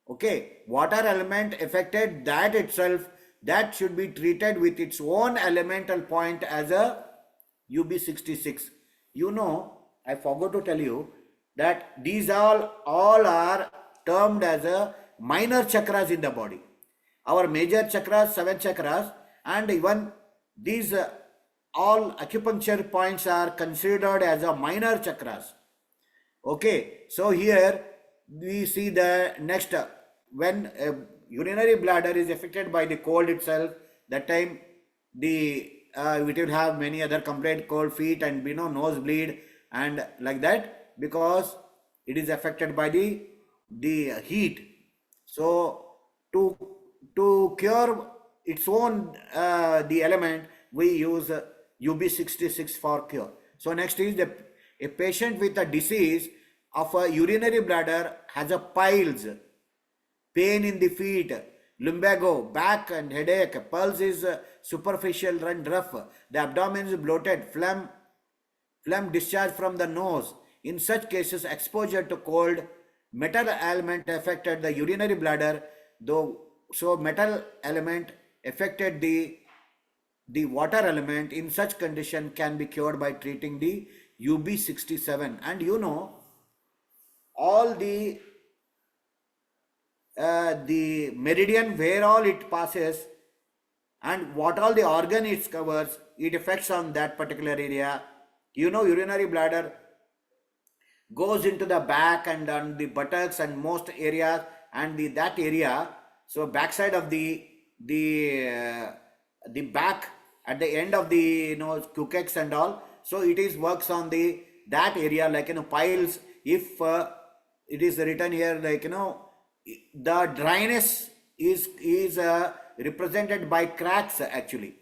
Okay, water element affected that itself, that should be treated with its own elemental point as a UB66. I forgot to tell you that these all are termed as a minor chakras in the body. Our major chakras, 7 chakras, and even these all acupuncture points are considered as a minor chakras. Okay, so here we see the next, when urinary bladder is affected by the cold itself, that time it will have many other complaint, cold feet and nose bleed and like that, because it is affected by the heat. So to cure its own the element, we use UB66 for cure. So next is a patient with a disease of a urinary bladder has a piles, pain in the feet, lumbago, back and headache, pulse is superficial and rough, the abdomen is bloated, phlegm discharge from the nose. In such cases, exposure to cold, metal element affected the urinary bladder, so metal element affected the water element. In such condition can be cured by treating the UB67. And all the meridian where all it passes and what all the organ it covers, it affects on that particular area. Urinary bladder goes into the back and on the buttocks and most areas, and that area, so backside of the back at the end of the cucex and all, so it is works on that area, like piles. If it is written here, like the dryness is represented by cracks actually.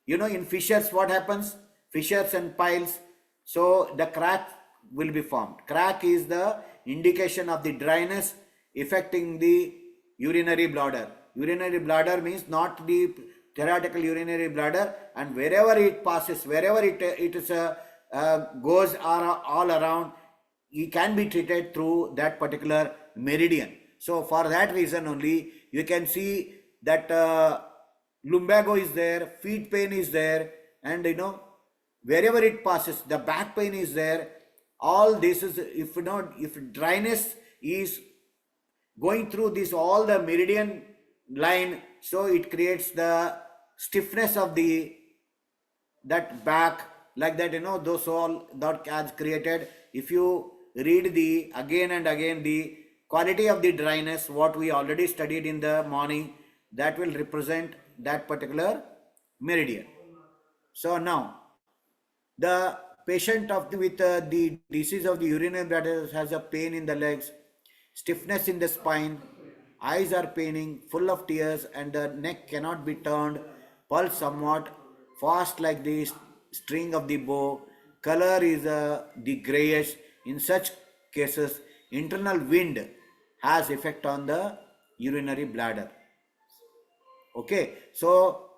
In fissures what happens? Fissures and piles, so the crack will be formed. Crack is the indication of the dryness affecting the urinary bladder. Urinary bladder means not the theoretical urinary bladder, and wherever it passes, wherever it is goes all around, it can be treated through that particular meridian. So for that reason only, you can see that lumbago is there, feet pain is there, and wherever it passes, the back pain is there. All this is, if dryness is going through this all the meridian line, so it creates the stiffness of that back, like that, those all that has created. If you read again and again the quality of the dryness, what we already studied in the morning, that will represent that particular meridian. So now the patient with the disease of the urinary bladder has a pain in the legs, stiffness in the spine, eyes are paining, full of tears, and the neck cannot be turned, pulse somewhat fast like this, string of the bow, color is the grayish. In such cases, internal wind has effect on the urinary bladder. Okay, so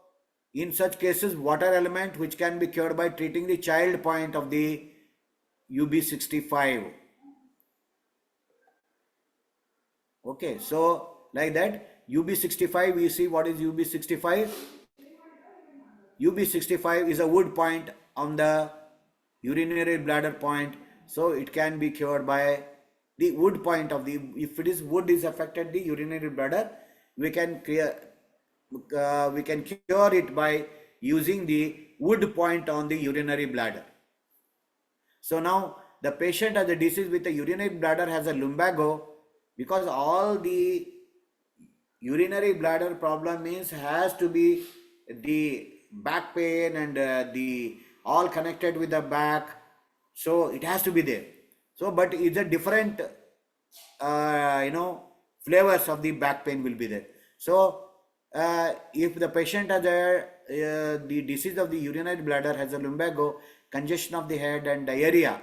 in such cases, water element which can be cured by treating the child point of the UB65. Okay, so like that, UB65, we see what is UB65. UB65 is a wood point on the urinary bladder point, so it can be cured by the wood point of the, if it is wood is affected the urinary bladder, we can cure it by using the wood point on the urinary bladder. So now the patient has a disease with the urinary bladder has a lumbago, because all the urinary bladder problem means has to be the back pain and the all connected with the back, so it has to be there. So but it's a different flavors of the back pain will be there. So if the patient has the disease of the urinary bladder has a lumbago, congestion of the head and diarrhea,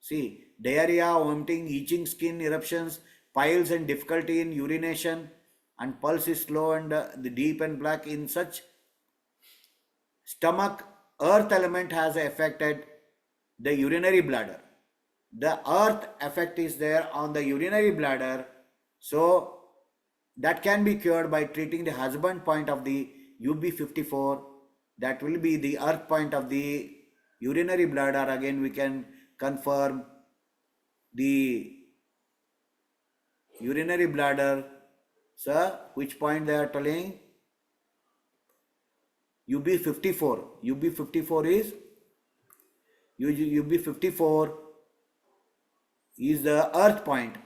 see diarrhea, vomiting, itching, skin eruptions, piles and difficulty in urination, and pulse is slow and the deep and black, in such stomach, earth element has affected the urinary bladder. The earth effect is there on the urinary bladder, so that can be cured by treating the husband point of the UB54. That will be the earth point of the urinary bladder. Again we can confirm the urinary bladder. Sir, which point they are telling? UB54. UB54 is UB54 is the earth point.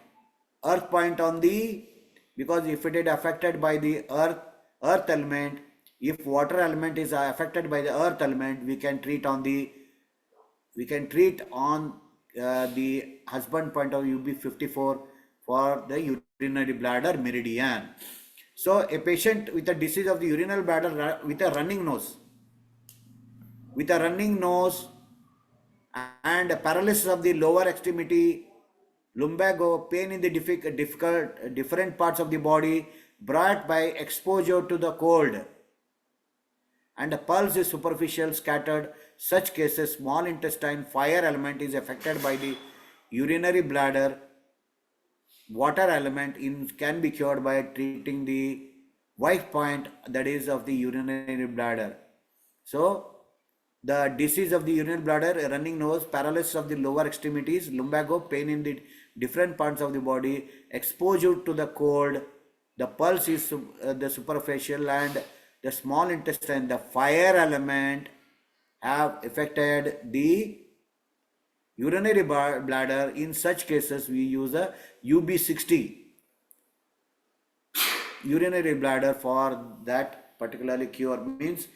Earth point on the, because if it is affected by the earth element, if water element is affected by the earth element, we can treat on the husband point of UB54 for the urinary bladder meridian. So a patient with a disease of the urinary bladder with a running nose and paralysis of the lower extremity, lumbago, pain in the different parts of the body brought by exposure to the cold, and the pulse is superficial, scattered. Such cases, small intestine fire element is affected by the urinary bladder. Water element can be cured by treating the wife point, that is of the urinary bladder. So the disease of the urinary bladder, a running nose, paralysis of the lower extremities, lumbago, pain in the different parts of the body, exposure to the cold, the pulse is the superficial, and the small intestine, the fire element have affected the urinary bladder. In such cases we use a UB60 urinary bladder for that particularly cure. Means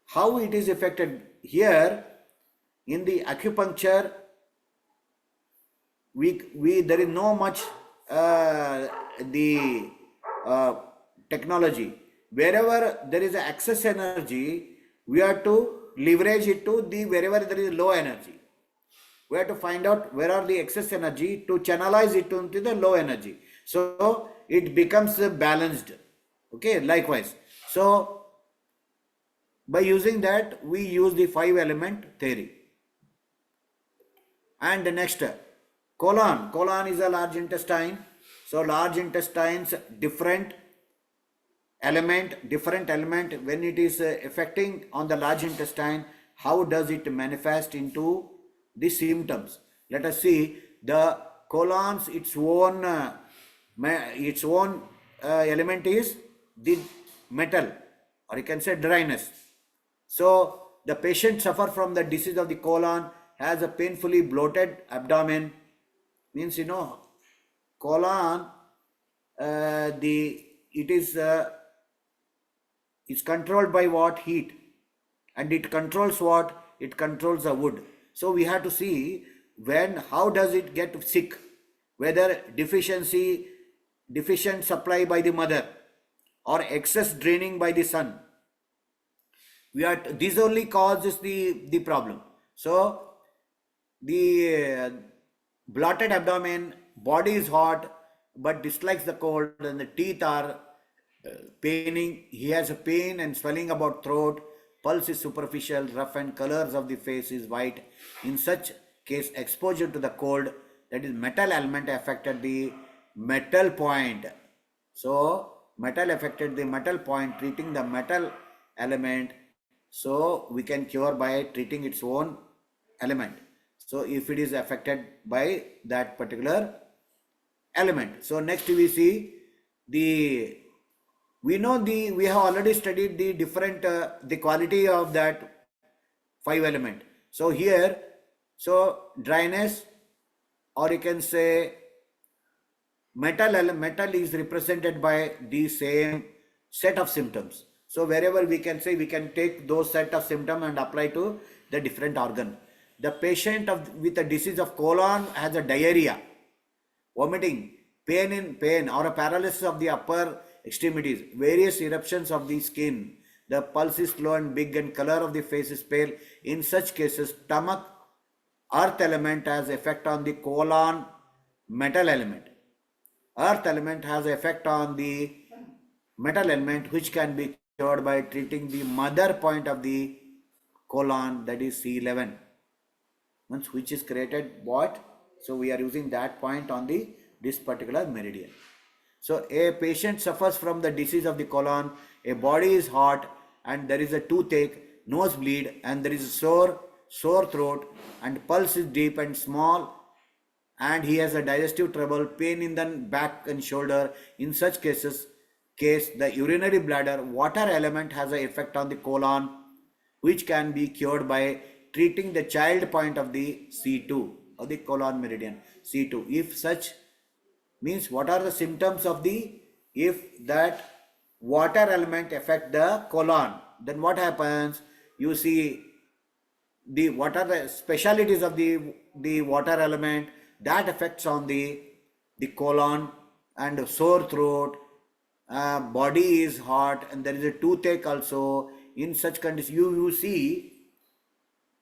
how it is affected here in the acupuncture, we there is no much the technology. Wherever there is excess energy, we have to leverage it to the wherever there is low energy. We have to find out where are the excess energy to channelize it into the low energy. So it becomes balanced. Okay, likewise. So by using that, we use the 5 element theory. And the next, colon. Colon is a large intestine. So large intestines, different element, when it is affecting on the large intestine, how does it manifest into the symptoms? Let us see. The colon's its own element is the metal, or you can say dryness. So the patient suffer from the disease of the colon, has a painfully bloated abdomen. Means colon it's controlled by what? Heat. And it controls what? It controls the wood. So we have to see how does it get sick, whether deficient supply by the mother or excess draining by the son. this only causes the problem. So the bloated abdomen, body is hot but dislikes the cold, and the teeth are paining. He has a pain and swelling about throat. Pulse is superficial, rough, and colors of the face is white. In such case, exposure to the cold, that is metal element, affected the metal point. So metal affected the metal point, treating the metal element. So we can cure by treating its own element. So if it is affected by that particular element. So next we see we have already studied the different the quality of that 5 element. So here, so dryness, or you can say metal is represented by the same set of symptoms. So wherever we can say, we can take those set of symptoms and apply to the different organ. The patient with a disease of colon has a diarrhea, vomiting, pain or a paralysis of the upper extremities, various eruptions of the skin. The pulse is slow and big, and color of the face is pale. In such cases, stomach earth element has effect on the colon metal element. Earth element has effect on the metal element, which can be cured by treating the mother point of the colon, that is C11. Once which is created what? So we are using that point on this particular meridian. So a patient suffers from the disease of the colon, a body is hot and there is a toothache, nosebleed, and there is a sore throat, and pulse is deep and small, and he has a digestive trouble, pain in the back and shoulder. In such case, the urinary bladder water element has an effect on the colon, which can be cured by treating the child point of the C2 or the colon meridian C2. If such means, what are the symptoms of if that water element affect the colon, then what happens? You see what are the specialities of the water element that affects on the colon, and sore throat, body is hot, and there is a toothache also. In such conditions, you see,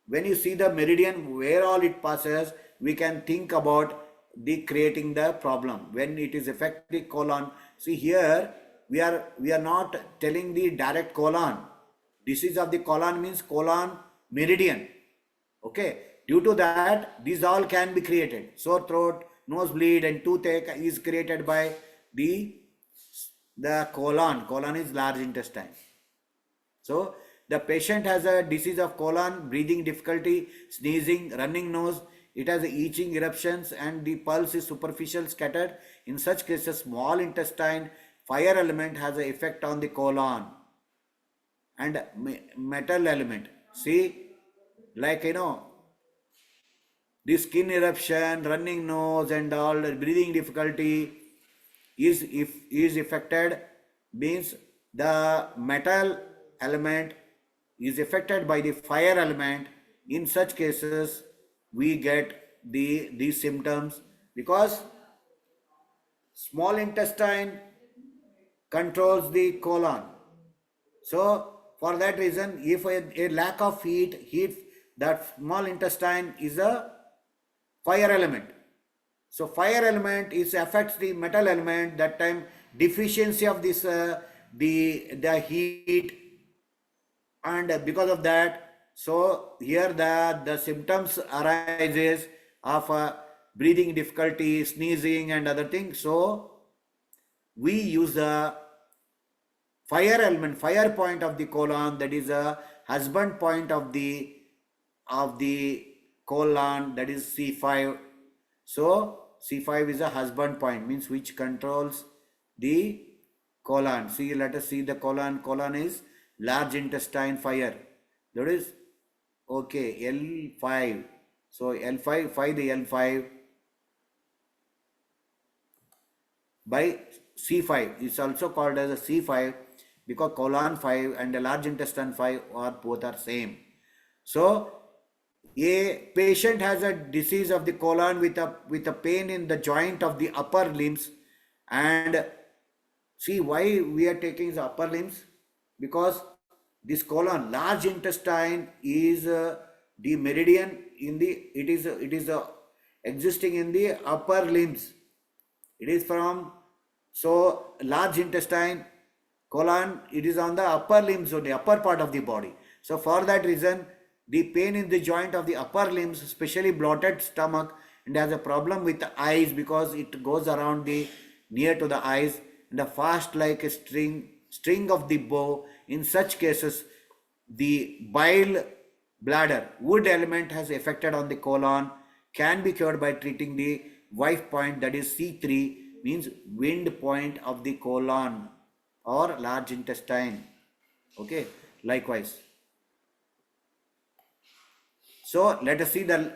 when you see the meridian where all it passes, we can think about the creating the problem when it is affect the colon. See here, we are not telling the direct colon. Disease of the colon means colon meridian. Okay, due to that, these all can be created. Sore throat, nosebleed, and toothache is created by the colon. Colon is large intestine. So the patient has a disease of colon, breathing difficulty, sneezing, running nose. It has itching, eruptions, and the pulse is superficial, scattered. In such cases, small intestine fire element has an effect on the colon, and metal element. See, like the skin eruption, running nose, and all breathing difficulty is affected, means the metal element is affected by the fire element. In such cases, we get these symptoms, because small intestine controls the colon. So for that reason, if a lack of heat, that small intestine is a fire element. So fire element affects the metal element. That time deficiency of this the heat, and because of that, so here the symptoms arises of breathing difficulty, sneezing, and other things. So we use the fire element, fire point of the colon, that is a husband point of the colon, that is C5. So C5 is a husband point, means which controls the colon. See, let us see the colon. Colon is large intestine fire. That is okay, L5. So L5, the L5 by C5 is also called as a C5, because colon 5 and the large intestine 5 both are same. So a patient has a disease of the colon with a pain in the joint of the upper limbs. And see why we are taking the upper limbs, because this colon, large intestine is the meridian in the, it is existing in the upper limbs. It is from, so large intestine, colon, it is on the upper limbs or the upper part of the body. So for that reason, the pain in the joint of the upper limbs, especially bloated stomach, and has a problem with the eyes because it goes around the near to the eyes and the fast like a string of the bow. In such cases, the bile bladder wood element has affected on the colon, can be cured by treating the wife point, that is C3, means wind point of the colon or large intestine. Okay, likewise. So let us see the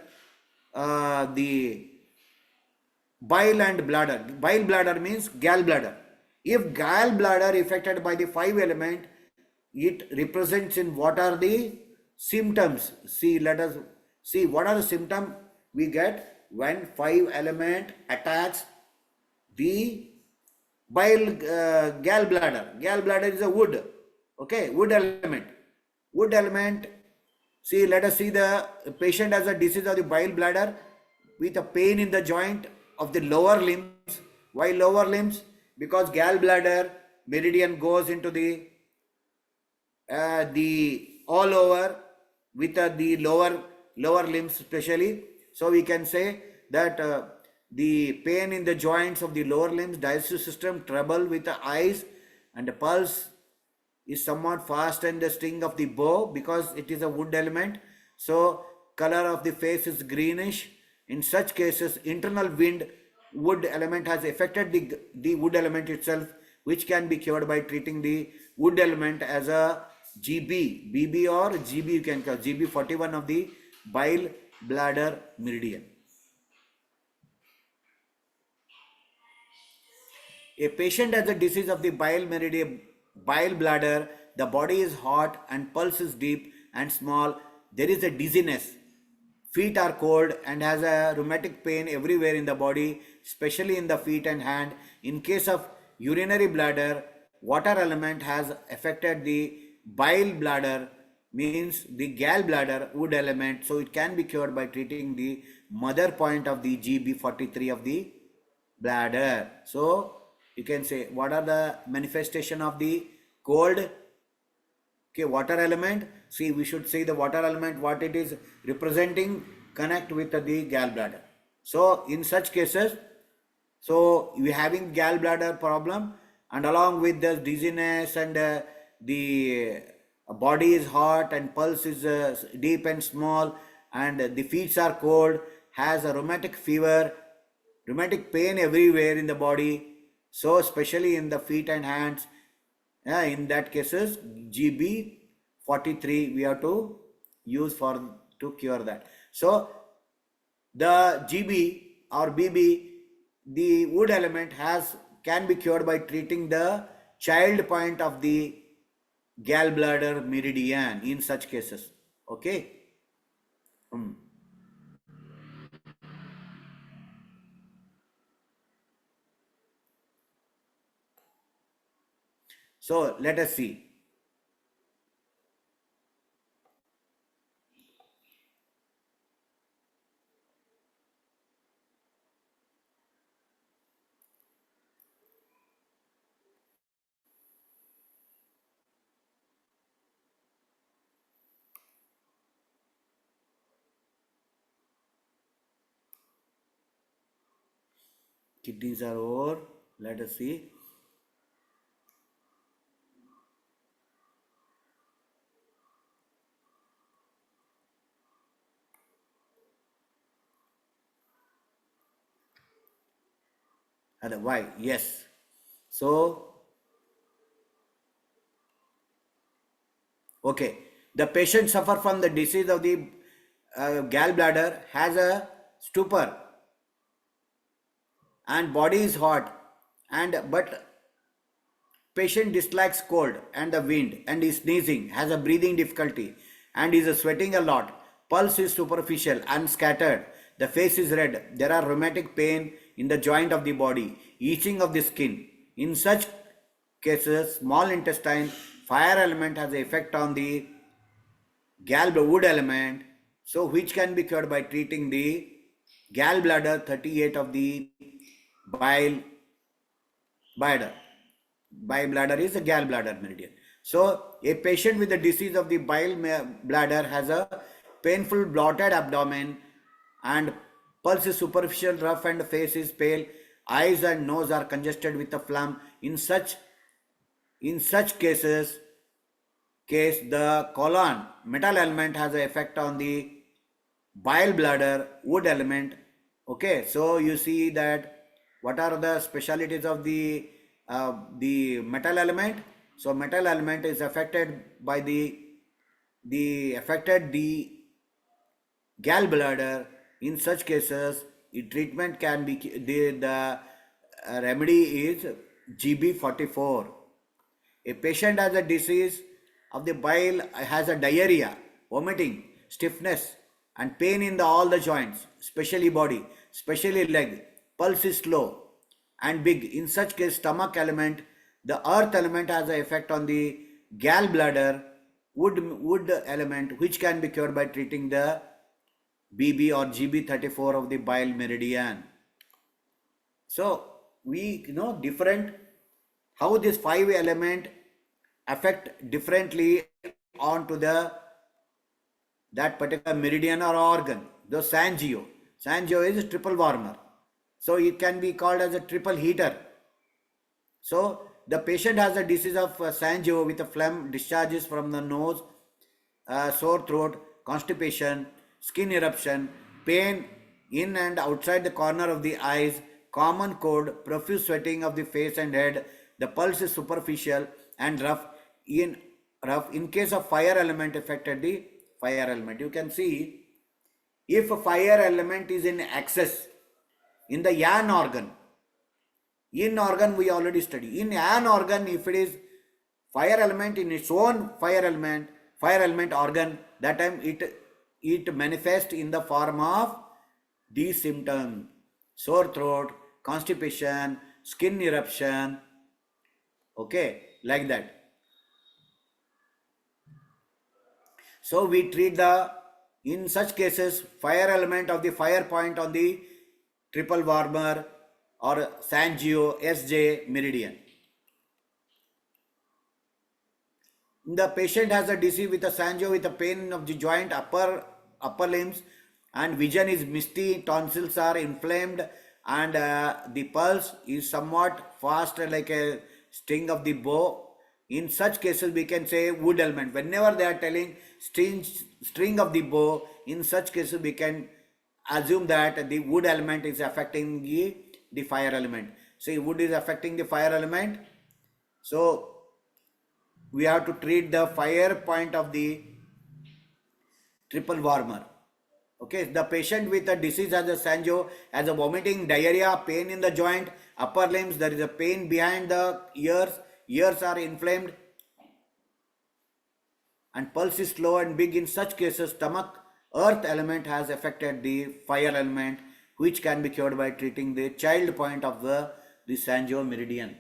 bile and bladder. Bile bladder means gallbladder. If gallbladder affected by the five element, it represents in what are the symptoms. See, let us see what are the symptoms we get when five element attacks the bile gallbladder. Gallbladder is a wood. Okay, wood element. Wood element. See, let us see the patient has a disease of the bile bladder with a pain in the joint of the lower limbs. Why lower limbs? Because gallbladder meridian goes into the all over with the lower limbs especially. So we can say that the pain in the joints of the lower limbs, digestive system, trouble with the eyes, and the pulse is somewhat fast and the sting of the bow because it is a wood element. So color of the face is greenish. In such cases, internal wind wood element has affected the wood element itself, which can be cured by treating the wood element as a GB, BB or GB, you can call GB 41 of the bile bladder meridian. A patient has a disease of the bile meridian, bile bladder, the body is hot and pulse is deep and small, there is a dizziness, feet are cold and has a rheumatic pain everywhere in the body, especially in the feet and hand. In case of urinary bladder, water element has affected the bile bladder, means the gallbladder wood element, so it can be cured by treating the mother point of the GB43 of the bladder. So you can say what are the manifestation of the cold? Okay, water element. See, we should say the water element, what it is representing, connect with the gallbladder. So in such cases, so you having gallbladder problem and along with the dizziness and the body is hot and pulse is deep and small and the feet are cold, has a rheumatic fever, rheumatic pain everywhere in the body, so especially in the feet and hands, in that cases GB 43 we have to use for to cure that. So the GB or BB, the wood element can be cured by treating the child point of the gallbladder meridian in such cases. Okay. So let us see. Kidneys are over. Let us see. Why? Yes. So, okay. The patient suffer from the disease of the gallbladder, has a stupor and body is hot, and but patient dislikes cold and the wind and is sneezing, has a breathing difficulty and is sweating a lot. Pulse is superficial and scattered. The face is red. There are rheumatic pain in the joint of the body, itching of the skin. In such cases, small intestine fire element has an effect on the wood element, so which can be cured by treating the gallbladder 38 of the bile bladder. Bile bladder is a gallbladder meridian. So a patient with the disease of the bile bladder has a painful blotted abdomen and pulse is superficial, rough and face is pale. Eyes and nose are congested with a phlegm. In such case the colon metal element has an effect on the bile bladder wood element. Okay, so you see that what are the specialities of the metal element. So metal element is affected by the affected the gallbladder. In such cases treatment can be the remedy is GB44. A patient has a disease of the bile, has a diarrhea, vomiting, stiffness and pain in all the joints, especially body, especially leg. Pulse is slow and big. In such case, stomach element, the earth element has an effect on the gallbladder, wood element, which can be cured by treating the BB or GB34 of the bile meridian. So we know different how this 5 element affect differently onto that particular meridian or organ. The Sangio is a triple warmer, so it can be called as a triple heater. So the patient has a disease of Sangio with a phlegm, discharges from the nose, sore throat, constipation, skin eruption, pain in and outside the corner of the eyes, common cold, profuse sweating of the face and head. The pulse is superficial and rough. In case of fire element affected the fire element, you can see if a fire element is in excess in the yan organ. In organ we already studied. In an organ, if it is fire element in its own fire element organ, that time it manifests in the form of these symptoms: sore throat, constipation, skin eruption. Okay, like that. So we treat in such cases, fire element of the fire point on the triple warmer or Sangio SJ meridian. The patient has a disease with a Sangio with a pain of the joint, upper limbs, and vision is misty, tonsils are inflamed, and the pulse is somewhat fast like a sting of the bow. In such cases, we can say wood element. Whenever they are telling string of the bow, in such cases we can assume that the wood element is affecting the fire element. See, wood is affecting the fire element. So we have to treat the fire point of the triple warmer. Okay, the patient with a disease has a Sangio, has a vomiting, diarrhea, pain in the joint, upper limbs, there is a pain behind the ears are inflamed, and pulse is slow and big. In such cases, stomach earth element has affected the fire element, which can be cured by treating the child point of the Sangio meridian.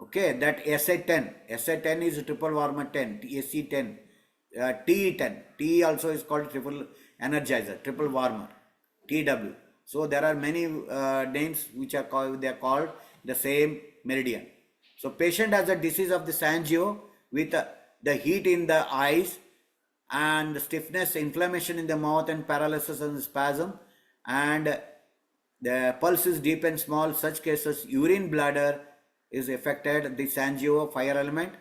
Okay, that SA10 is triple warmer 10, AC10, TE10. TE also is called triple energizer, triple warmer, TW. So there are many names which are called, they are called the same meridian. So patient has a disease of the Sangio with the heat in the eyes and stiffness, inflammation in the mouth and paralysis and spasm, and the pulse is deep and small. Such cases, urine bladder is affected, the Sangio fire element,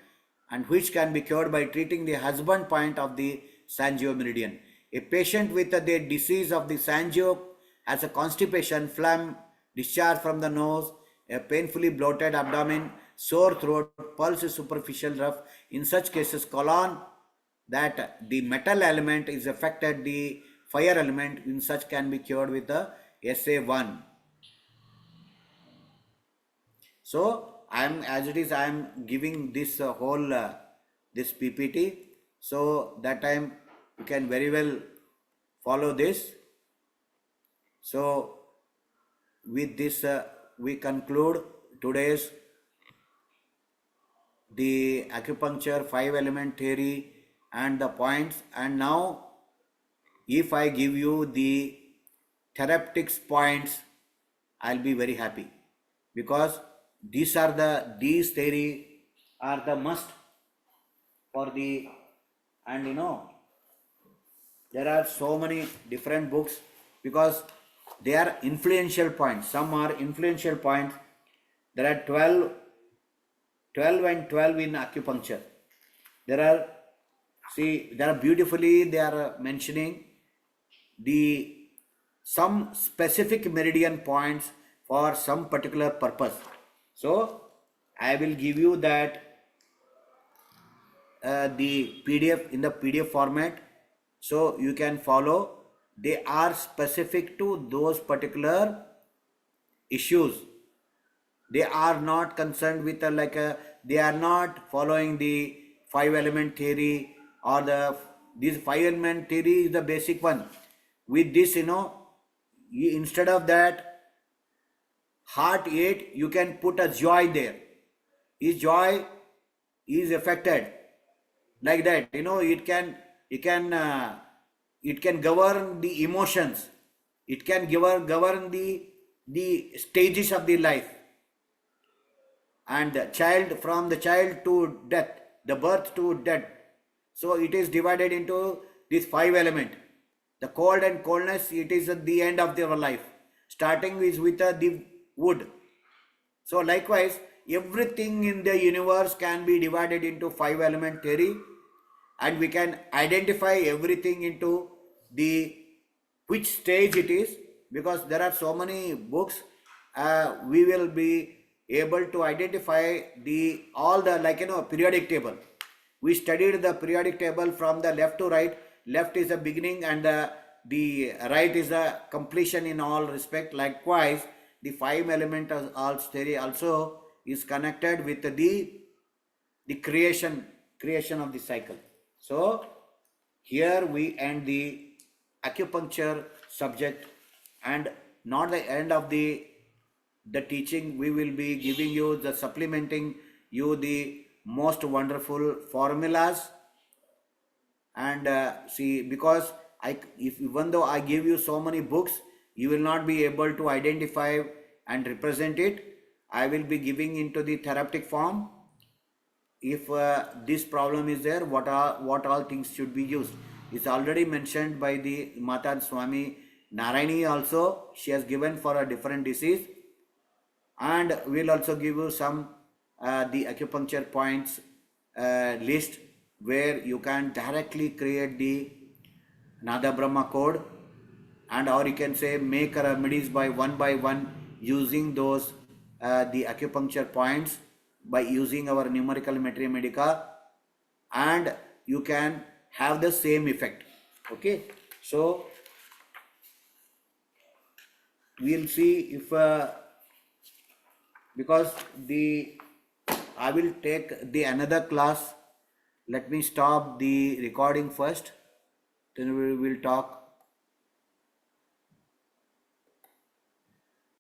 and which can be cured by treating the husband point of the Sangio meridian. A patient with the disease of the Sangio has a constipation, phlegm, discharge from the nose, a painfully bloated abdomen, sore throat, pulse is superficial, rough. In such cases, colon, that the metal element is affected, the fire element, in such can be cured with the SA1. So I am giving this whole this PPT, so that time you can very well follow this. So with this we conclude today's the acupuncture 5 element theory and the points. And now if I give you the therapeutics points, I'll be very happy, because these theory are the must for the, and there are so many different books, because they are influential points. Some are influential points. There are 12 and 12 in acupuncture. There are, there are beautifully, they are mentioning the some specific meridian points for some particular purpose. So I will give you that the PDF in the PDF format, so you can follow. They are specific to those particular issues. They are not concerned with they are not following the 5 element theory, or this 5 element theory is the basic one. With this, instead of that heart 8, you can put a joy there. Is joy is affected like that, it can govern the emotions, it can govern the stages of the life, and the child, from the child to death, the birth to death. So it is divided into this 5 element. The cold and coldness, it is at the end of their life. Starting is with the wood. So likewise, everything in the universe can be divided into 5 element theory, and we can identify everything into the which stage it is, because there are so many books. We will be able to identify the all the periodic table. We studied the periodic table from the left to right. Left is the beginning and the right is the completion in all respect. Likewise, the 5 element theory also is connected with the creation of the cycle. So here we end the acupuncture subject, and not the end of the teaching. We will be giving you the supplementing you the most wonderful formulas. And because even though I give you so many books, you will not be able to identify and represent it. I will be giving into the therapeutic form. If this problem is there, what all things should be used. It's already mentioned by the Mata Swami Narayani also. She has given for a different disease, and we'll also give you some the acupuncture points list, where you can directly create the Nada Brahma code, and or you can say make remedies by one using those the acupuncture points by using our numerical materia medica, and you can have the same effect. Okay, so we'll see if because I will take the another class. Let me stop the recording first, then we will talk